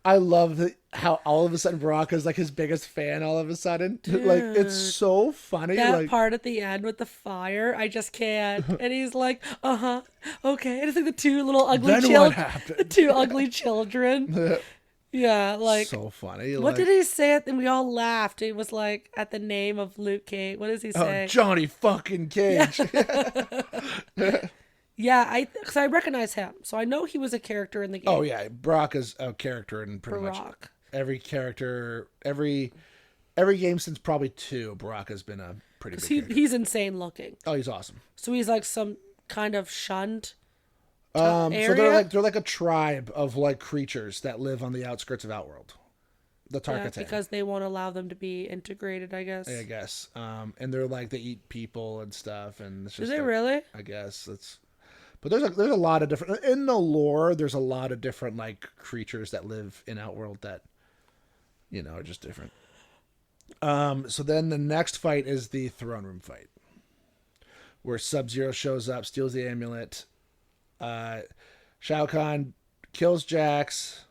I love how all of a sudden Baraka's like his biggest fan. All of a sudden, like it's so funny. That like, part at the end with the fire, I just can't. And he's like, okay. And it's like the two little ugly Then what children. happened? The two ugly children. Yeah, like so funny. what did he say? And we all laughed. It was like at the name of Luke Cage. What does he say? Oh, Johnny fucking Cage. Yeah, because I recognize him, so I know he was a character in the game. Oh yeah, Baraka's a character in pretty much Barack. every character, every game since probably 2. Baraka's been a pretty big character. He's insane looking. Oh, he's awesome. So he's like some kind of shunned So area. they're like a tribe of like creatures that live on the outskirts of Outworld, the Yeah, Tarkatan. because they won't allow them to be integrated, I guess. I guess. And they're like they eat people and stuff, and it's Do just they like, really? I guess it's. But there's a lot of different in the lore. There's a lot of different like creatures that live in Outworld that, are just different. So then the next fight is the throne room fight, where Sub-Zero shows up, steals the amulet. Shao Kahn kills Jax.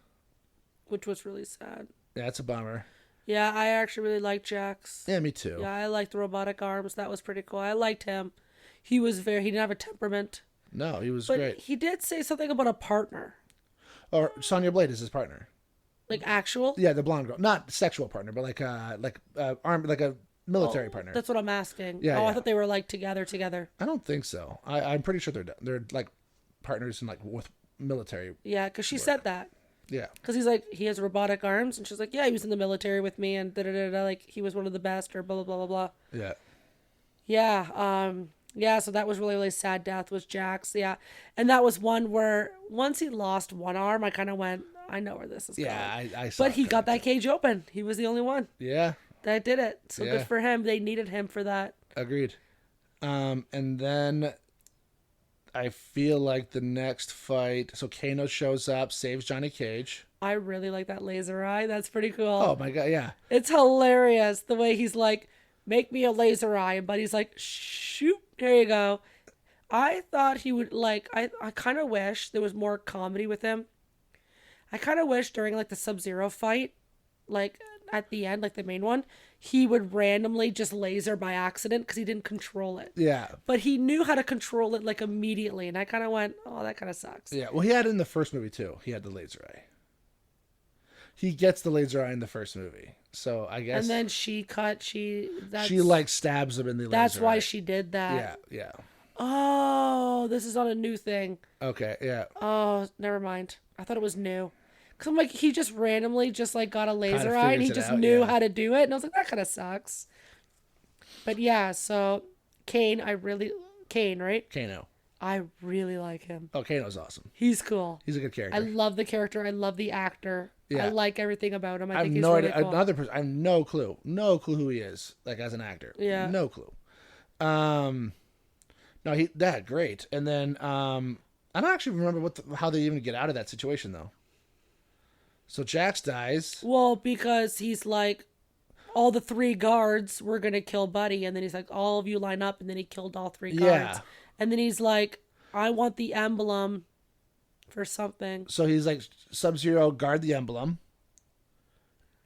Which was really sad. Yeah, it's a bummer. Yeah, I actually really liked Jax. Yeah, me too. Yeah, I liked the robotic arms. That was pretty cool. I liked him. He didn't have a temperament. No, he was But great. he did say something about a partner. Or Sonya Blade is his partner. Like actual? Yeah, the blonde girl, not sexual partner, but like a military partner. That's what I'm asking. Yeah, I yeah. thought they were like together. I don't think so. I'm pretty sure they're like partners in like with military. Yeah, because she said that. Yeah. Because he's like, he has robotic arms. And she's like, yeah, he was in the military with me and da-da-da-da. Like, he was one of the best or blah, blah, blah, blah, blah. Yeah. Yeah. Yeah, so that was really, really sad death was Jax. Yeah. And that was one where once he lost one arm, I kind of went, I know where this is going. Yeah, I saw But he it got coming that cage open. He was the only one too. Yeah. that did it. So Yeah. good for him. They needed him for that. Agreed. And then I feel like the next fight, so Kano shows up, saves Johnny Cage. I really like that laser eye. That's pretty cool. Oh my god, yeah. It's hilarious the way he's like, make me a laser eye. And Buddy's like, shoot, here you go. I thought he would like, I kind of wish there was more comedy with him. I kind of wish during like the Sub-Zero fight, like at the end, like the main one, he would randomly just laser by accident because he didn't control it. Yeah. But he knew how to control it like immediately. And I kind of went, oh, that kind of sucks. Yeah. Well, he had it in the first movie too. He had the laser eye. He gets the laser eye in the first movie, so I guess. And then she like stabs him in the laser. That's why eye. she did that. Yeah. Oh, this is not a new thing. Okay, yeah. Oh, never mind. I thought it was new. Cause I'm like, he just randomly just like got a laser Kinda eye and he figures it just out, knew yeah. how to do it, and I was like, that kind of sucks. But yeah, so Kane, right? Kano. I really like him. Oh, Kano's awesome. He's cool. He's a good character. I love the character. I love the actor. Yeah. I like everything about him. I have think he's no really idea. cool. Another person. I have no clue. No clue who he is. Like as an actor. Yeah. No clue. No, that great. And then I don't actually remember how they even get out of that situation though. So Jax dies. Well, because he's like, all the 3 guards were gonna kill Buddy, and then he's like, all of you line up, and then he killed all 3 guards. Yeah. And then he's like, I want the emblem for something. So he's like, Sub-Zero, guard the emblem.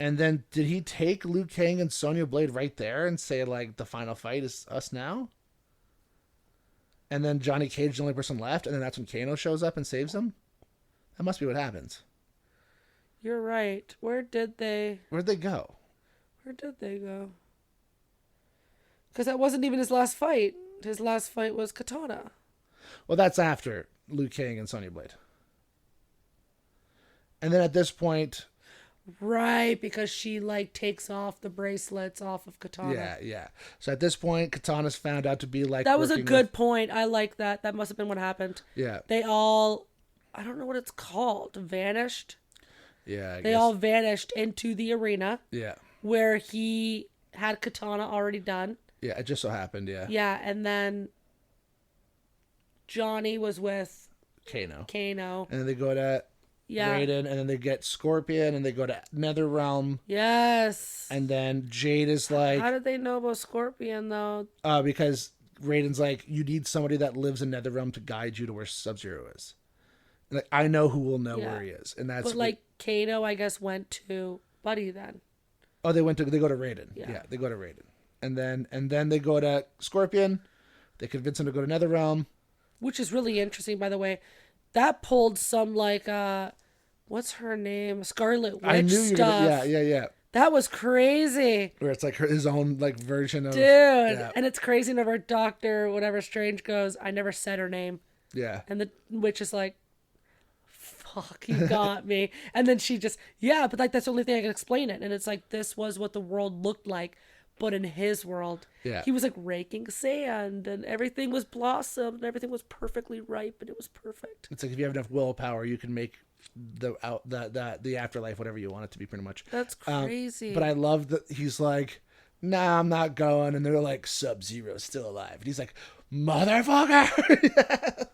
And then did he take Liu Kang and Sonya Blade right there and say like the final fight is us now? And then Johnny Cage the only person left, and then that's when Kano shows up and saves him? That must be what happens. You're right. Where'd they go? Because that wasn't even his last fight. His last fight was Katana. Well, that's after Liu Kang and Sonya Blade. And then at this point... Right, because she like takes off the bracelets off of Katana. Yeah. So at this point, Katana's found out to be like... That was a good point. I like that. That must have been what happened. Yeah. They all... I don't know what it's called. Vanished? Yeah, They all vanished into the arena. Yeah. Where he had Katana already done. Yeah, it just so happened, yeah. Yeah, and then Johnny was with Kano. And then they go to Raiden, and then they get Scorpion, and they go to Netherrealm. Yes. And then Jade is like... How did they know about Scorpion, though? Because Raiden's like, you need somebody that lives in Netherrealm to guide you to where Sub-Zero is. And like, I know who will know where he is. And that's... But like, Kano, I guess, went to Buddy then. Oh, they go to Raiden. Yeah, they go to Raiden. And then they go to Scorpion. They convince him to go to Netherrealm. Which is really interesting, by the way. That pulled some, like, what's her name? Scarlet Witch I knew stuff. Yeah. That was crazy. Where it's like his own, like, version of... Dude. Yeah. And it's crazy whenever Dr. whatever Strange goes, I never said her name. Yeah. And the witch is like, fuck, you got me. And then she just, but like, that's the only thing I can explain it. And it's like, this was what the world looked like. But in his world, he was like raking sand, and everything was blossomed, and everything was perfectly ripe, and it was perfect. It's like if you have enough willpower, you can make the afterlife whatever you want it to be, pretty much. That's crazy. But I love that he's like, nah, I'm not going, and they're like, Sub-Zero's still alive, and he's like, motherfucker.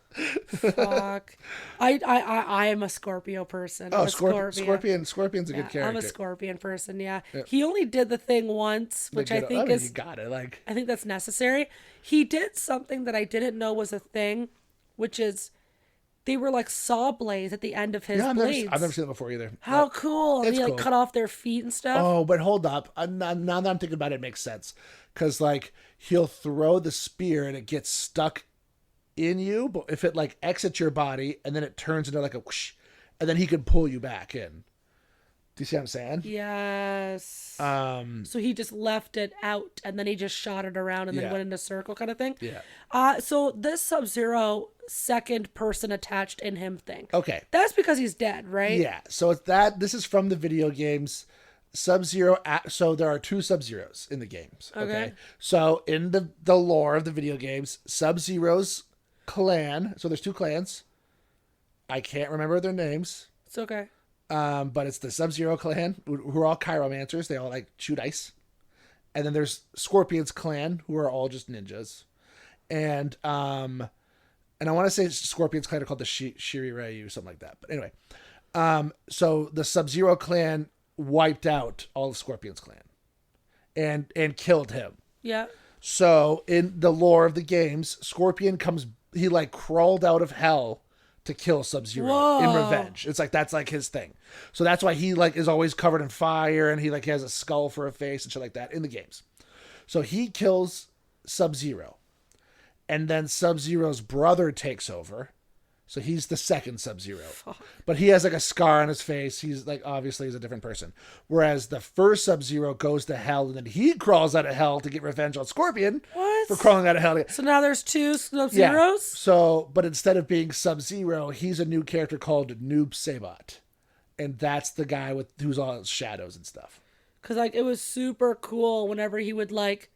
Fuck. I am a Scorpio person. Oh, Scorpion's a good character. I'm a Scorpion person. Yeah. He only did the thing once, which I think you got it. Like, I think that's necessary. He did something that I didn't know was a thing, which is they were like saw blades at the end of his blades. I've never seen it before either. How cool! And he like cool. cut off their feet and stuff. Oh, but hold up. Now that I'm thinking about it, it makes sense. Because like he'll throw the spear and it gets stuck in you, but if it like exits your body and then it turns into like a whoosh, and then he can pull you back in. Do you see what I'm saying? Yes. So he just left it out and then he just shot it around and then went in a circle kind of thing. Yeah. So this Sub-Zero second person attached in him thing. Okay. That's because he's dead, right? Yeah. So it's that. This is from the video games. Sub-Zero. So there are 2 Sub-Zeros in the games. Okay. So in the lore of the video games, Sub-Zero's clan. So there's 2 clans. I can't remember their names. It's okay. But it's the Sub-Zero clan, who are all chiromancers. They all like shoot ice. And then there's Scorpion's clan, who are all just ninjas. And I want to say Scorpion's clan are called the Shiri Ryu, something like that. But anyway, so the Sub-Zero clan wiped out all of Scorpion's clan and killed him. Yeah. So in the lore of the games, Scorpion he like crawled out of hell to kill Sub-Zero in revenge. It's like, that's like his thing. So that's why he like is always covered in fire and he like has a skull for a face and shit like that in the games. So he kills Sub-Zero. And then Sub-Zero's brother takes over So he's the second Sub-Zero. But he has like a scar on his face. He's like, obviously he's a different person. Whereas the first Sub-Zero goes to hell and then he crawls out of hell to get revenge on Scorpion. What? For crawling out of hell. So now there's two Sub-Zeros? Yeah. So, but instead of being Sub-Zero, he's a new character called Noob Saibot. And that's the guy who's all shadows and stuff. Because like it was super cool whenever he would like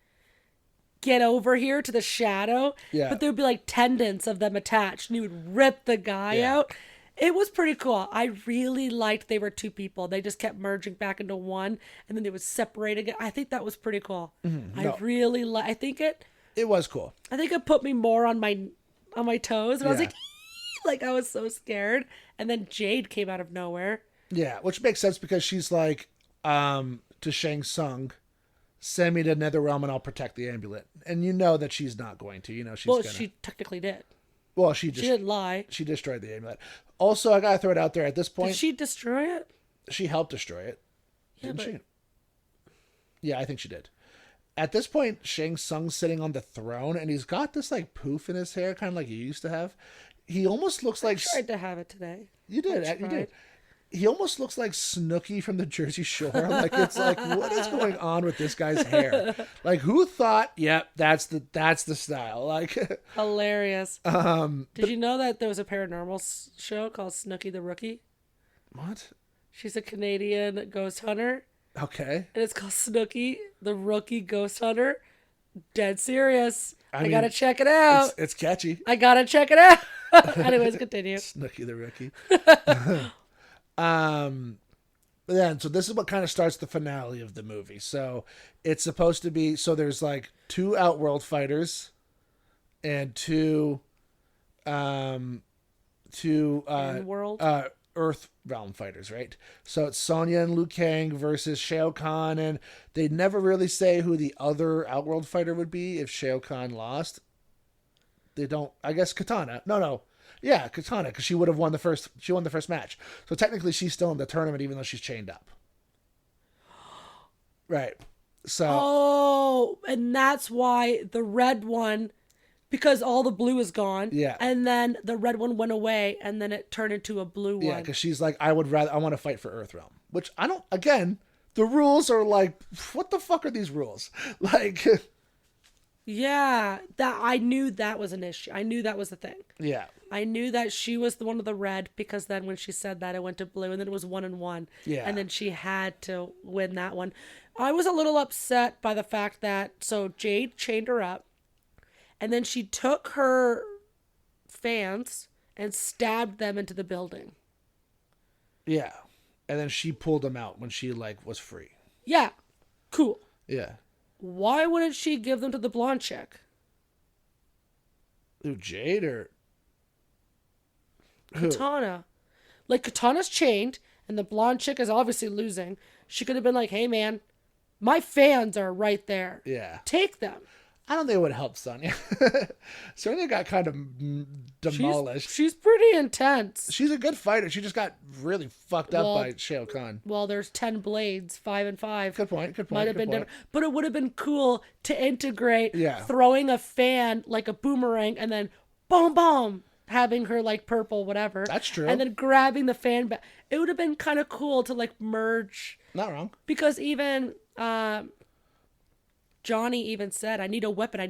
get over here to the shadow, but there would be like tendons of them attached and he would rip the guy out. It was pretty cool. I really liked they were two people. They just kept merging back into one and then they would separate again. I think that was pretty cool. I really I think it was cool. I think it put me more on my toes and I was like I was so scared. And then Jade came out of nowhere. Yeah, which makes sense because she's like to Shang Tsung, send me to Netherrealm and I'll protect the amulet. And you know that she's not going to. You know she's she technically did. Well, she didn't lie. She destroyed the amulet. Also, I gotta throw it out there at this point. Did she destroy it? She helped destroy it. Didn't she? Yeah, I think she did. At this point, Shang Tsung's sitting on the throne and he's got this like poof in his hair, kind of like he used to have. He almost looks like... I tried to have it today. You did. You did. He almost looks like Snooki from the Jersey Shore. Like, it's like, what is going on with this guy's hair? Like, who thought, yep, that's the style. Like, hilarious. Did you know that there was a paranormal show called Snooki the Rookie? What? She's a Canadian ghost hunter. Okay. And it's called Snooki the Rookie Ghost Hunter. Dead serious. I mean, gotta check it out. It's catchy. I gotta check it out. Anyways, continue. Snooki the Rookie. But then, so this is what kind of starts the finale of the movie. So it's supposed to be, so there's like two Outworld fighters and two Earth Realm fighters, right? So it's Sonya and Liu Kang versus Shao Kahn, and they never really say who the other Outworld fighter would be if Shao Kahn lost. They don't, I guess Katana. No. Yeah, Katana, because she would have won the first match. So technically she's still in the tournament even though she's chained up. Right. So oh, and that's why the red one, because all the blue is gone. Yeah. And then the red one went away and then it turned into a blue one. Yeah, because she's like, I want to fight for Earthrealm. Which I don't, again, the rules are like, what the fuck are these rules? Like, yeah, that I knew that was an issue. I knew that was the thing. Yeah. I knew that she was the one of the red because then when she said that, it went to blue and then it was 1-1. Yeah. And then she had to win that one. I was a little upset by the fact that, so Jade chained her up and then she took her fans and stabbed them into the building. Yeah. And then she pulled them out when she like was free. Yeah. Cool. Yeah. Why wouldn't she give them to the blonde chick? Who, Jade or Katana? Like, Katana's chained and the blonde chick is obviously losing. She could have been like, hey man, my fans are right there. Yeah. Take them. I don't think it would help Sonya. Sonya got kind of demolished. She's pretty intense. She's a good fighter. She just got really fucked up by Shao Kahn. Well, there's 10 blades, 5 and 5. Good point. Might have been different. But it would have been cool to integrate throwing a fan like a boomerang and then boom, boom, having her like purple, whatever. That's true. And then grabbing the fan back. It would have been kind of cool to like merge. Not wrong. Because even Johnny even said, I need a weapon.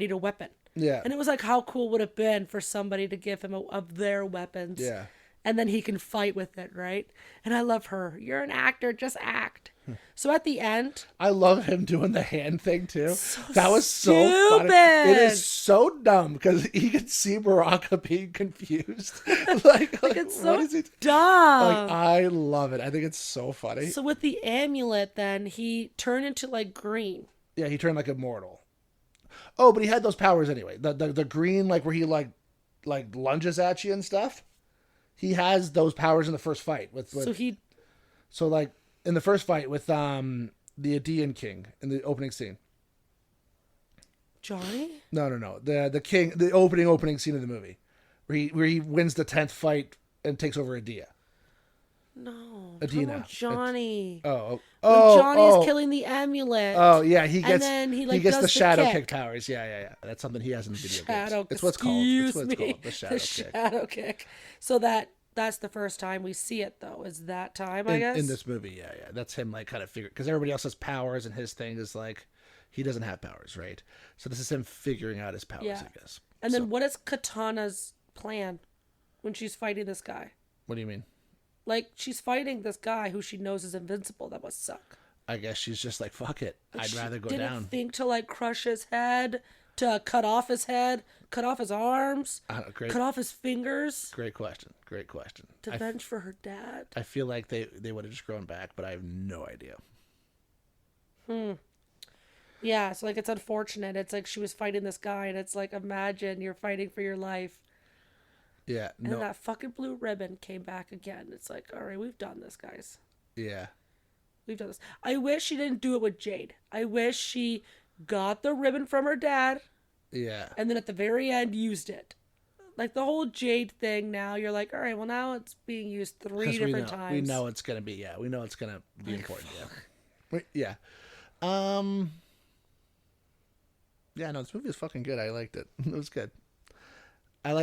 Yeah. And it was like, how cool would it have been for somebody to give him of their weapons? Yeah. And then he can fight with it, right? And I love her. You're an actor, just act. So at the end, I love him doing the hand thing too. So that was so stupid. funny. It is so dumb because he can see Baraka being confused. like it's so what is he dumb. Like, I love it. I think it's so funny. So with the amulet, then he turned into like green. Yeah, he turned like immortal. Oh, but he had those powers anyway. The green, like where he like lunges at you and stuff. He has those powers in the first fight with So like in the first fight with the Adean King in the opening scene. Johnny? No. The king, the opening scene of the movie, where he wins the 10th fight and takes over Adia. No. Adina. Johnny. Oh, When Johnny is killing the amulet. Oh yeah, he gets and then he gets does the shadow kick. kick powers. Yeah. That's something he has in the video Shadow, games. It's what's called. It's what it's called. The shadow the kick. shadow kick. So that's the first time we see it, though. Is that time? I guess in this movie, yeah. That's him like kind of figure because everybody else has powers and his thing is like he doesn't have powers, right? So this is him figuring out his powers, I guess. And then what is Katana's plan when she's fighting this guy? What do you mean? Like she's fighting this guy who she knows is invincible. That must suck. I guess she's just like, fuck it. I'd rather go didn't down. Think to like crush his head, to cut off his head, cut off his arms, cut off his fingers. Great question. To venge for her dad. I feel like they would have just grown back, but I have no idea. Yeah, so like it's unfortunate. It's like she was fighting this guy, and it's like imagine you're fighting for your life. Yeah, no. And that fucking blue ribbon came back again. It's like, all right, we've done this, guys. Yeah. We've done this. I wish she didn't do it with Jade. I wish she got the ribbon from her dad. Yeah. And then at the very end used it. Like the whole Jade thing now, you're like, all right, well now it's being used 3 different times. We know it's going to be, we know it's going to be important, Yeah. Yeah, no, this movie is fucking good. I liked it. It was good. Sorry,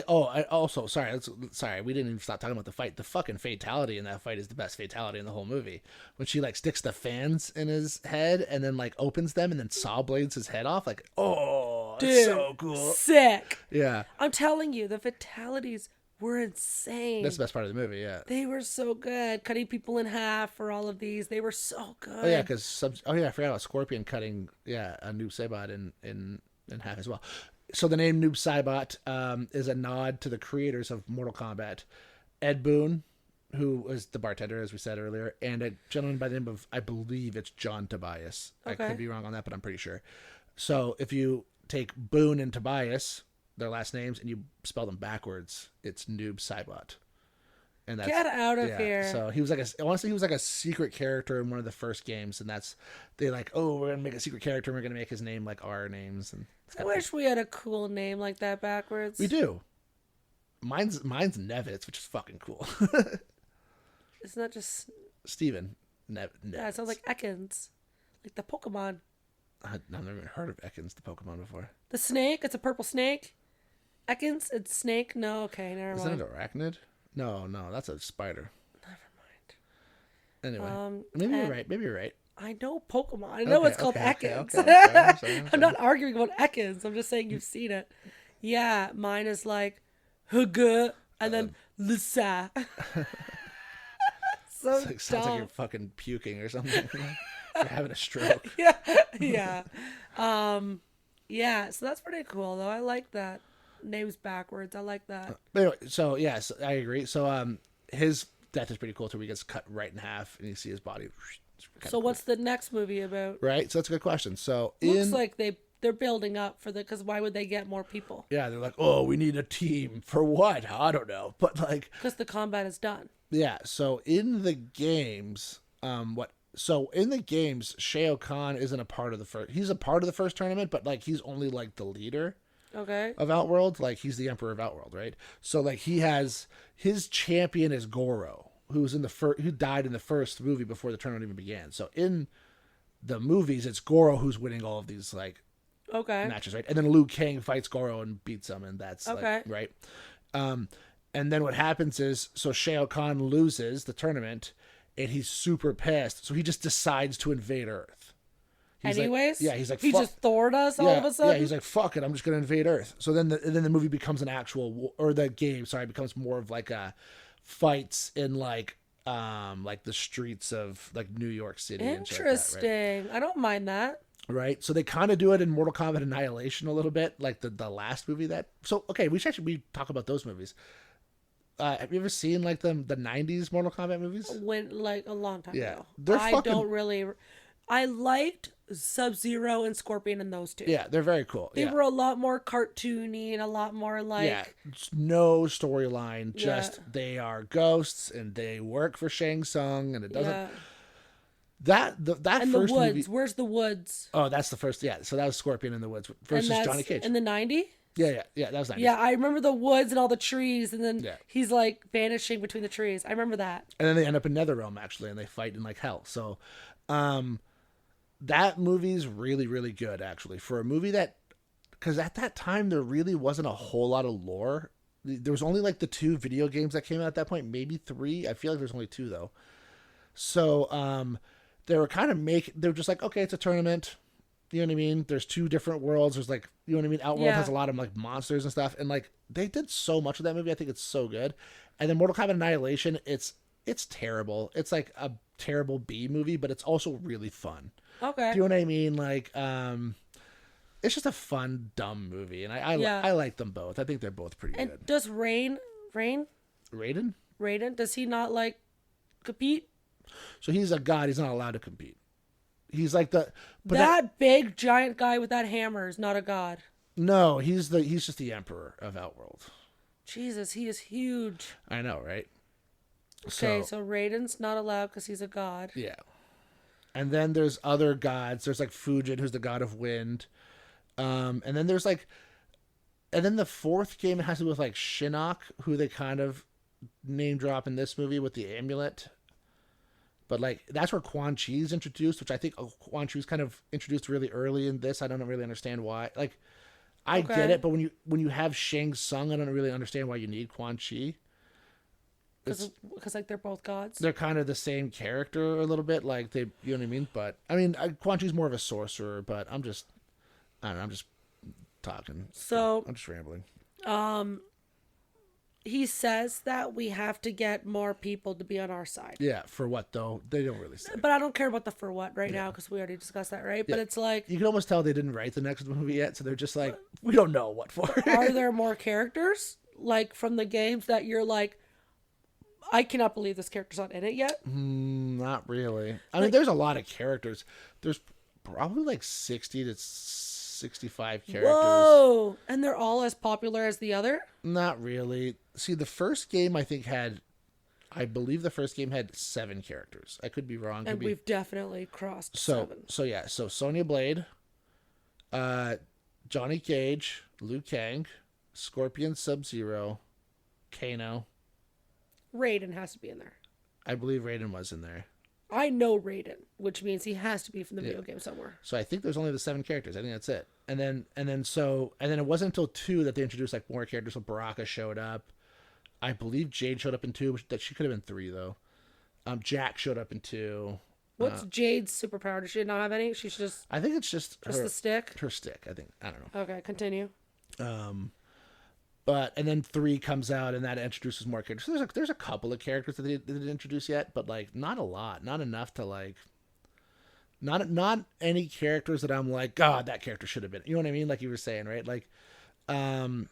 we didn't even stop talking about the fight. The fucking fatality in that fight is the best fatality in the whole movie. When she like sticks the fans in his head and then like opens them and then saw blades his head off. Like, oh, dude, it's so cool. Sick. Yeah. I'm telling you, the fatalities were insane. That's the best part of the movie, yeah. They were so good. Cutting people in half for all of these. They were so good. Oh, yeah, because I forgot about Scorpion cutting, a Noob Saibot in half as well. So the name Noob Saibot is a nod to the creators of Mortal Kombat. Ed Boon, who was the bartender, as we said earlier, and a gentleman by the name of, I believe it's John Tobias. Okay. I could be wrong on that, but I'm pretty sure. So if you take Boon and Tobias, their last names, and you spell them backwards, it's Noob Saibot. And that's, get out of here. So he was like honestly, he was like a secret character in one of the first games, and they like, oh, we're gonna make a secret character, and we're gonna make his name like our names. And I wish we had a cool name like that backwards. We do. Mine's Nevitz, which is fucking cool. It's not just Steven Nevitz. Yeah, it sounds like Ekans, like the Pokemon. I've never even heard of Ekans, the Pokemon, before. The snake, it's a purple snake. Ekans, it's snake. No, okay, never mind. Isn't it arachnid? No, that's a spider. Never mind. Anyway, maybe you're right. I know Pokemon. I know it's called Ekans. Okay. I'm not arguing about Ekans. I'm just saying you've seen it. Yeah, mine is like Huga and then Lisa. So it sounds like you're fucking puking or something. You're having a stroke. Yeah. Yeah, so that's pretty cool though. I like that. Names backwards. I like that. Anyway, so yes, I agree. So his death is pretty cool too. He gets cut right in half and you see his body. So cool. What's the next movie about? Right. So that's a good question. So looks like they're building up for because why would they get more people? Yeah, they're like, oh, we need a team for what? I don't know, but like because the combat is done. Yeah. So in the games, So in the games, Shao Kahn isn't a part of the first. He's a part of the first tournament, but like he's only like the leader. Okay. Of Outworld, like he's the Emperor of Outworld, right? So like he has his champion is Goro, who died in the first movie before the tournament even began. So in the movies, it's Goro who's winning all of these like matches, right? And then Liu Kang fights Goro and beats him, and that's like, right. And then what happens is, so Shao Kahn loses the tournament, and he's super pissed. So he just decides to invade Earth. Anyways, he's like, he just Thored us all of a sudden. Yeah, he's like, fuck it, I'm just gonna invade Earth. So then the movie becomes an actual, or the game, sorry, becomes more of like a fights in like the streets of like New York City. Interesting. And shit like that, right? I don't mind that. Right. So they kind of do it in Mortal Kombat Annihilation a little bit, like the last movie that. So okay, we talk about those movies. Have you ever seen like the 90s Mortal Kombat movies? Like a long time ago. I liked Sub-Zero and Scorpion and those two. Yeah, they're very cool. They were a lot more cartoony and a lot more like... Yeah, no storyline, just they are ghosts and they work for Shang Tsung and it doesn't... Yeah. That and first the woods. Movie... Where's the woods? Oh, that's the first... Yeah, so that was Scorpion in the Woods versus Johnny Cage. In the 90s? Yeah. That was 90s. Yeah, I remember the woods and all the trees, and then Yeah. he's like vanishing between the trees. I remember that. And then they end up in Netherrealm actually, and they fight in like hell. So, that movie's really really good actually for a movie that, because at that time there really wasn't a whole lot of lore. There was only like the 2 video games that came out at that point, maybe 3. I feel like there's only 2 though. So they were kind of they were just like, okay, it's a tournament. You know what I mean? There's 2 different worlds. There's like, you know what I mean? Outworld has a lot of like monsters and stuff, and like they did so much of that movie. I think it's so good. And then Mortal Kombat Annihilation, it's terrible. It's like a terrible B movie, but it's also really fun. Okay. Do you know what I mean? Like, it's just a fun, dumb movie, and I like them both. I think they're both pretty And good. does Raiden, does he not like compete? So he's a god. He's not allowed to compete. He's like that big giant guy with that hammer is not a god. No, he's just the emperor of Outworld. Jesus, he is huge. I know, right? Okay, so Raiden's not allowed because he's a god. Yeah. And then there's other gods. There's like Fujin, who's the god of wind. And then there's like, and then the 4th game has to do with like Shinnok, who they kind of name drop in this movie with the amulet. But like that's where Quan Chi's introduced, which I think Quan Chi's kind of introduced really early in this. I don't really understand why. Like, I get it, but when you have Shang Tsung, I don't really understand why you need Quan Chi. Because like they're both gods. They're kind of the same character a little bit, like they, you know what I mean. But I mean, Quan Chi's more of a sorcerer. But I don't know. I'm just talking. So I'm just rambling. He says that we have to get more people to be on our side. Yeah, for what though? They don't really say. But I don't care about the for what right now because we already discussed that, right? Yeah. But it's like you can almost tell they didn't write the next movie yet, so they're just like, we don't know what for. Are there more characters like from the games that you're like, I cannot believe this character's not in it yet? Not really. I mean, there's a lot of characters. There's probably like 60 to 65 characters. Whoa! And they're all as popular as the other? Not really. See, the first game I believe the first game had 7 characters. I could be wrong. And we've definitely crossed 7. So Sonya Blade, Johnny Cage, Liu Kang, Scorpion Sub-Zero, Kano. Raiden has to be in there. I believe Raiden was in there. I know Raiden, which means he has to be from the video game somewhere. So I think there's only the 7 characters. I think that's it. And then it wasn't until 2 that they introduced like more characters. So Baraka showed up. I believe Jade showed up in 2, that she could have been 3 though. Jack showed up in 2. What's Jade's superpower? Does she not have any? She's just. I think it's just the stick. Her stick. I think. I don't know. Okay, continue. But and then 3 comes out and that introduces more characters. So there's a couple of characters that they didn't introduce yet, but like not a lot, not enough to like. Not any characters that I'm like, God, that character should have been. You know what I mean? Like you were saying, right? Like, because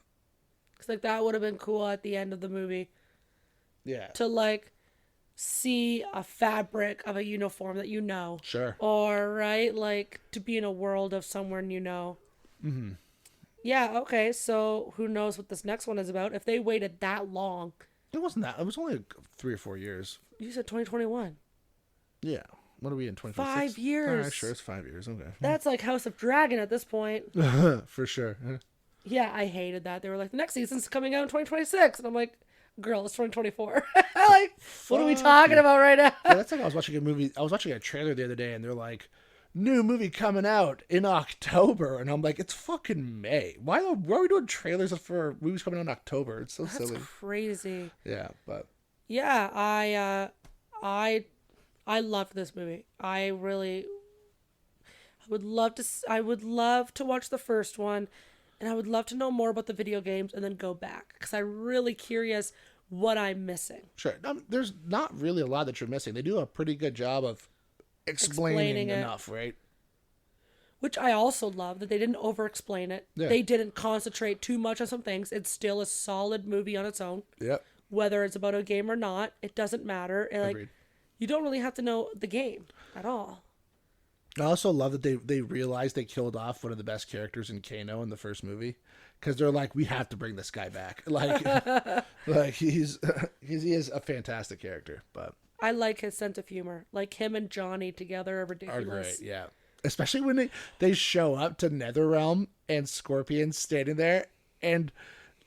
like that would have been cool at the end of the movie. Yeah. To like see a fabric of a uniform that you know. Sure. Or right, like to be in a world of someone you know. Mm-hmm. Yeah, okay, so who knows what this next one is about. If they waited that long. It wasn't that. It was only 3 or 4 years. You said 2021. Yeah. What are we in, 2026? 5 years. All right, sure, it's 5 years. Okay. That's like House of Dragon at this point. For sure. Yeah, I hated that. They were like, the next season's coming out in 2026. And I'm like, girl, it's 2024. Like, what are we talking about right now? Yeah, that's like I was watching a movie. I was watching a trailer the other day, and they're like, new movie coming out in October, and I'm like, it's fucking May. Why are we doing trailers for movies coming out in October? It's so silly. That's crazy. Yeah, but yeah, I loved this movie. I would love to watch the first one, and I would love to know more about the video games and then go back because I'm really curious what I'm missing. Sure, there's not really a lot that you're missing. They do a pretty good job of explaining enough, right? Which I also love that they didn't over-explain it. Yeah. They didn't concentrate too much on some things. It's still a solid movie on its own. Yep. Whether it's about a game or not, it doesn't matter. And Agreed. you don't really have to know the game at all. I also love that they realized they killed off one of the best characters in Kano in the first movie because they're like, we have to bring this guy back. Like he is a fantastic character, but. I like his sense of humor. Like him and Johnny together are ridiculous. Are great, yeah. Especially when they show up to Netherrealm and Scorpion's standing there and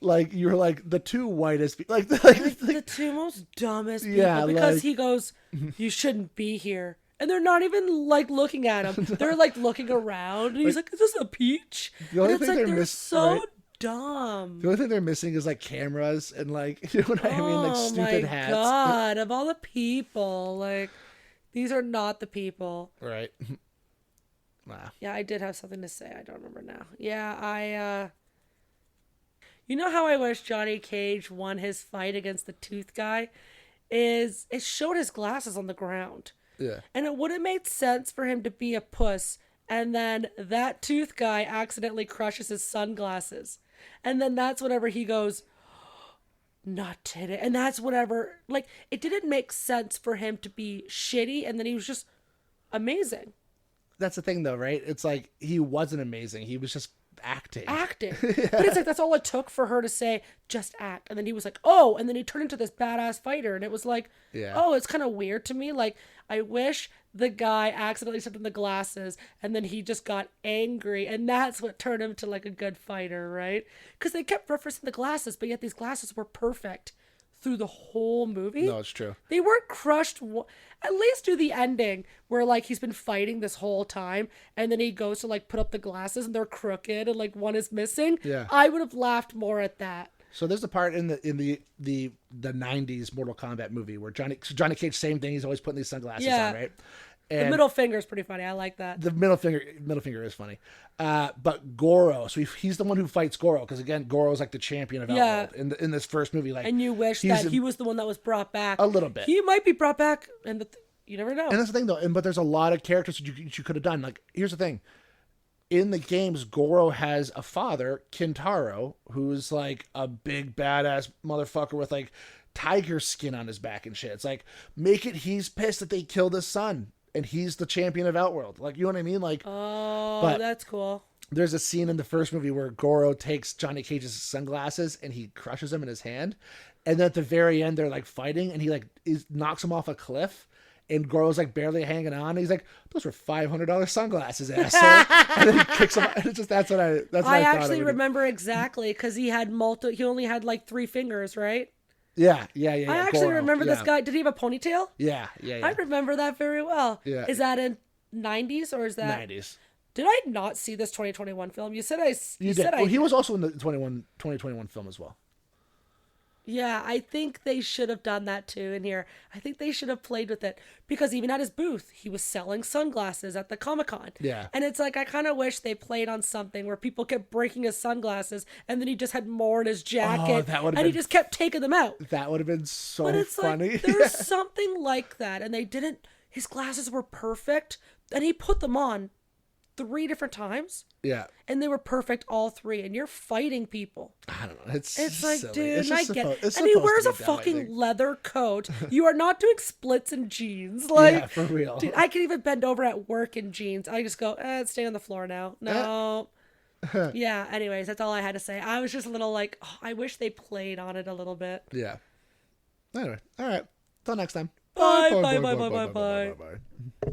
like you're like the two whitest like The two most dumbest people. Yeah, because like- he goes, you shouldn't be here. And they're not even like looking at him. They're like looking around. And he's like, is this a peach? The only And it's thing like they're they're so right? dumb. The only thing they're missing is like cameras and like you know what I mean, like stupid my hats. God, of all the people, like these are not the people. Right. Wow. Yeah, I did have something to say. I don't remember now. Yeah, you know how I wish Johnny Cage won his fight against the tooth guy? Is it showed his glasses on the ground. Yeah. And it would have made sense for him to be a puss, and then that tooth guy accidentally crushes his sunglasses. And then that's whenever he goes, not today. And that's whatever, like, it didn't make sense for him to be shitty, and then he was just amazing. That's the thing though, right? It's like he wasn't amazing. He was just acting. But it's like that's all it took for her to say just act, and then he was like, oh, and then he turned into this badass fighter, and it was like, Yeah. oh, it's kind of weird to me. Like, I wish the guy accidentally stepped in the glasses and then he just got angry, and that's what turned him to like a good fighter, right? Because they kept referencing the glasses, but yet these glasses were perfect through the whole movie. No, it's true. They weren't crushed. At least do the ending where like he's been fighting this whole time, and then he goes to like put up the glasses and they're crooked and like one is missing. Yeah. I would have laughed more at that. So there's a part in the 90s Mortal Kombat movie where Johnny Cage, same thing. He's always putting these sunglasses Yeah. on, right? The And middle finger is pretty funny. I like that. the middle finger is funny. But Goro, so he's the one who fights Goro, because again, Goro is like the champion of Yeah. Outworld in this first movie. Like, And you wish he's that he was the one that was brought back. a little bit. He might be brought back, and you never know. And that's the thing, though. But there's a lot of characters that you could have done. Like, here's the thing: in the games, Goro has a father, Kintaro, who's like a big badass motherfucker with like tiger skin on his back and shit. It's like, make it he's pissed that they killed his son, and he's the champion of Outworld. Like, you know what I mean? Like, Oh, but- that's cool. there's a scene in the first movie where Goro takes Johnny Cage's sunglasses and he crushes them in his hand, and then at the very end they're like fighting, and he like knocks him off a cliff. And Goro's like barely hanging on. And he's like, "Those were $500 sunglasses, asshole!" And then he kicks him. And it's just that's what I thought. I actually remember exactly because he had He only had like 3 fingers, right? Yeah. I actually Goro, remember this yeah. guy. Did he have a ponytail? Yeah. I remember that very well. Yeah. Is that in 90s or is that 90s. Did I not see this 2021 film? You said I. You did. said Well, I. he was also in the 2021 film as well. Yeah, I think they should have done that too in here. I think they should have played with it because even at his booth, he was selling sunglasses at the Comic-Con. Yeah. And it's like, I kind of wish they played on something where people kept breaking his sunglasses and then he just had more in his jacket that would've and he been- just kept taking them out. That would have been so But it's funny. like, there's something like that. And they didn't, his glasses were perfect and he put them on 3 different times. Yeah. And they were perfect all 3. And you're fighting people. I don't know. It's like, silly. dude, It's and I just get it. it's And he supposed wears to a be dumb, I fucking think. leather coat. You are not doing splits in jeans. Like, Yeah, for real. Dude, I can even bend over at work in jeans. I just go, stay on the floor now. No. Yeah, anyways, that's all I had to say. I was just a little like, oh, I wish they played on it a little bit. Yeah. Anyway, all right. Till next time. Bye, bye, bye, bye, bye, bye. bye.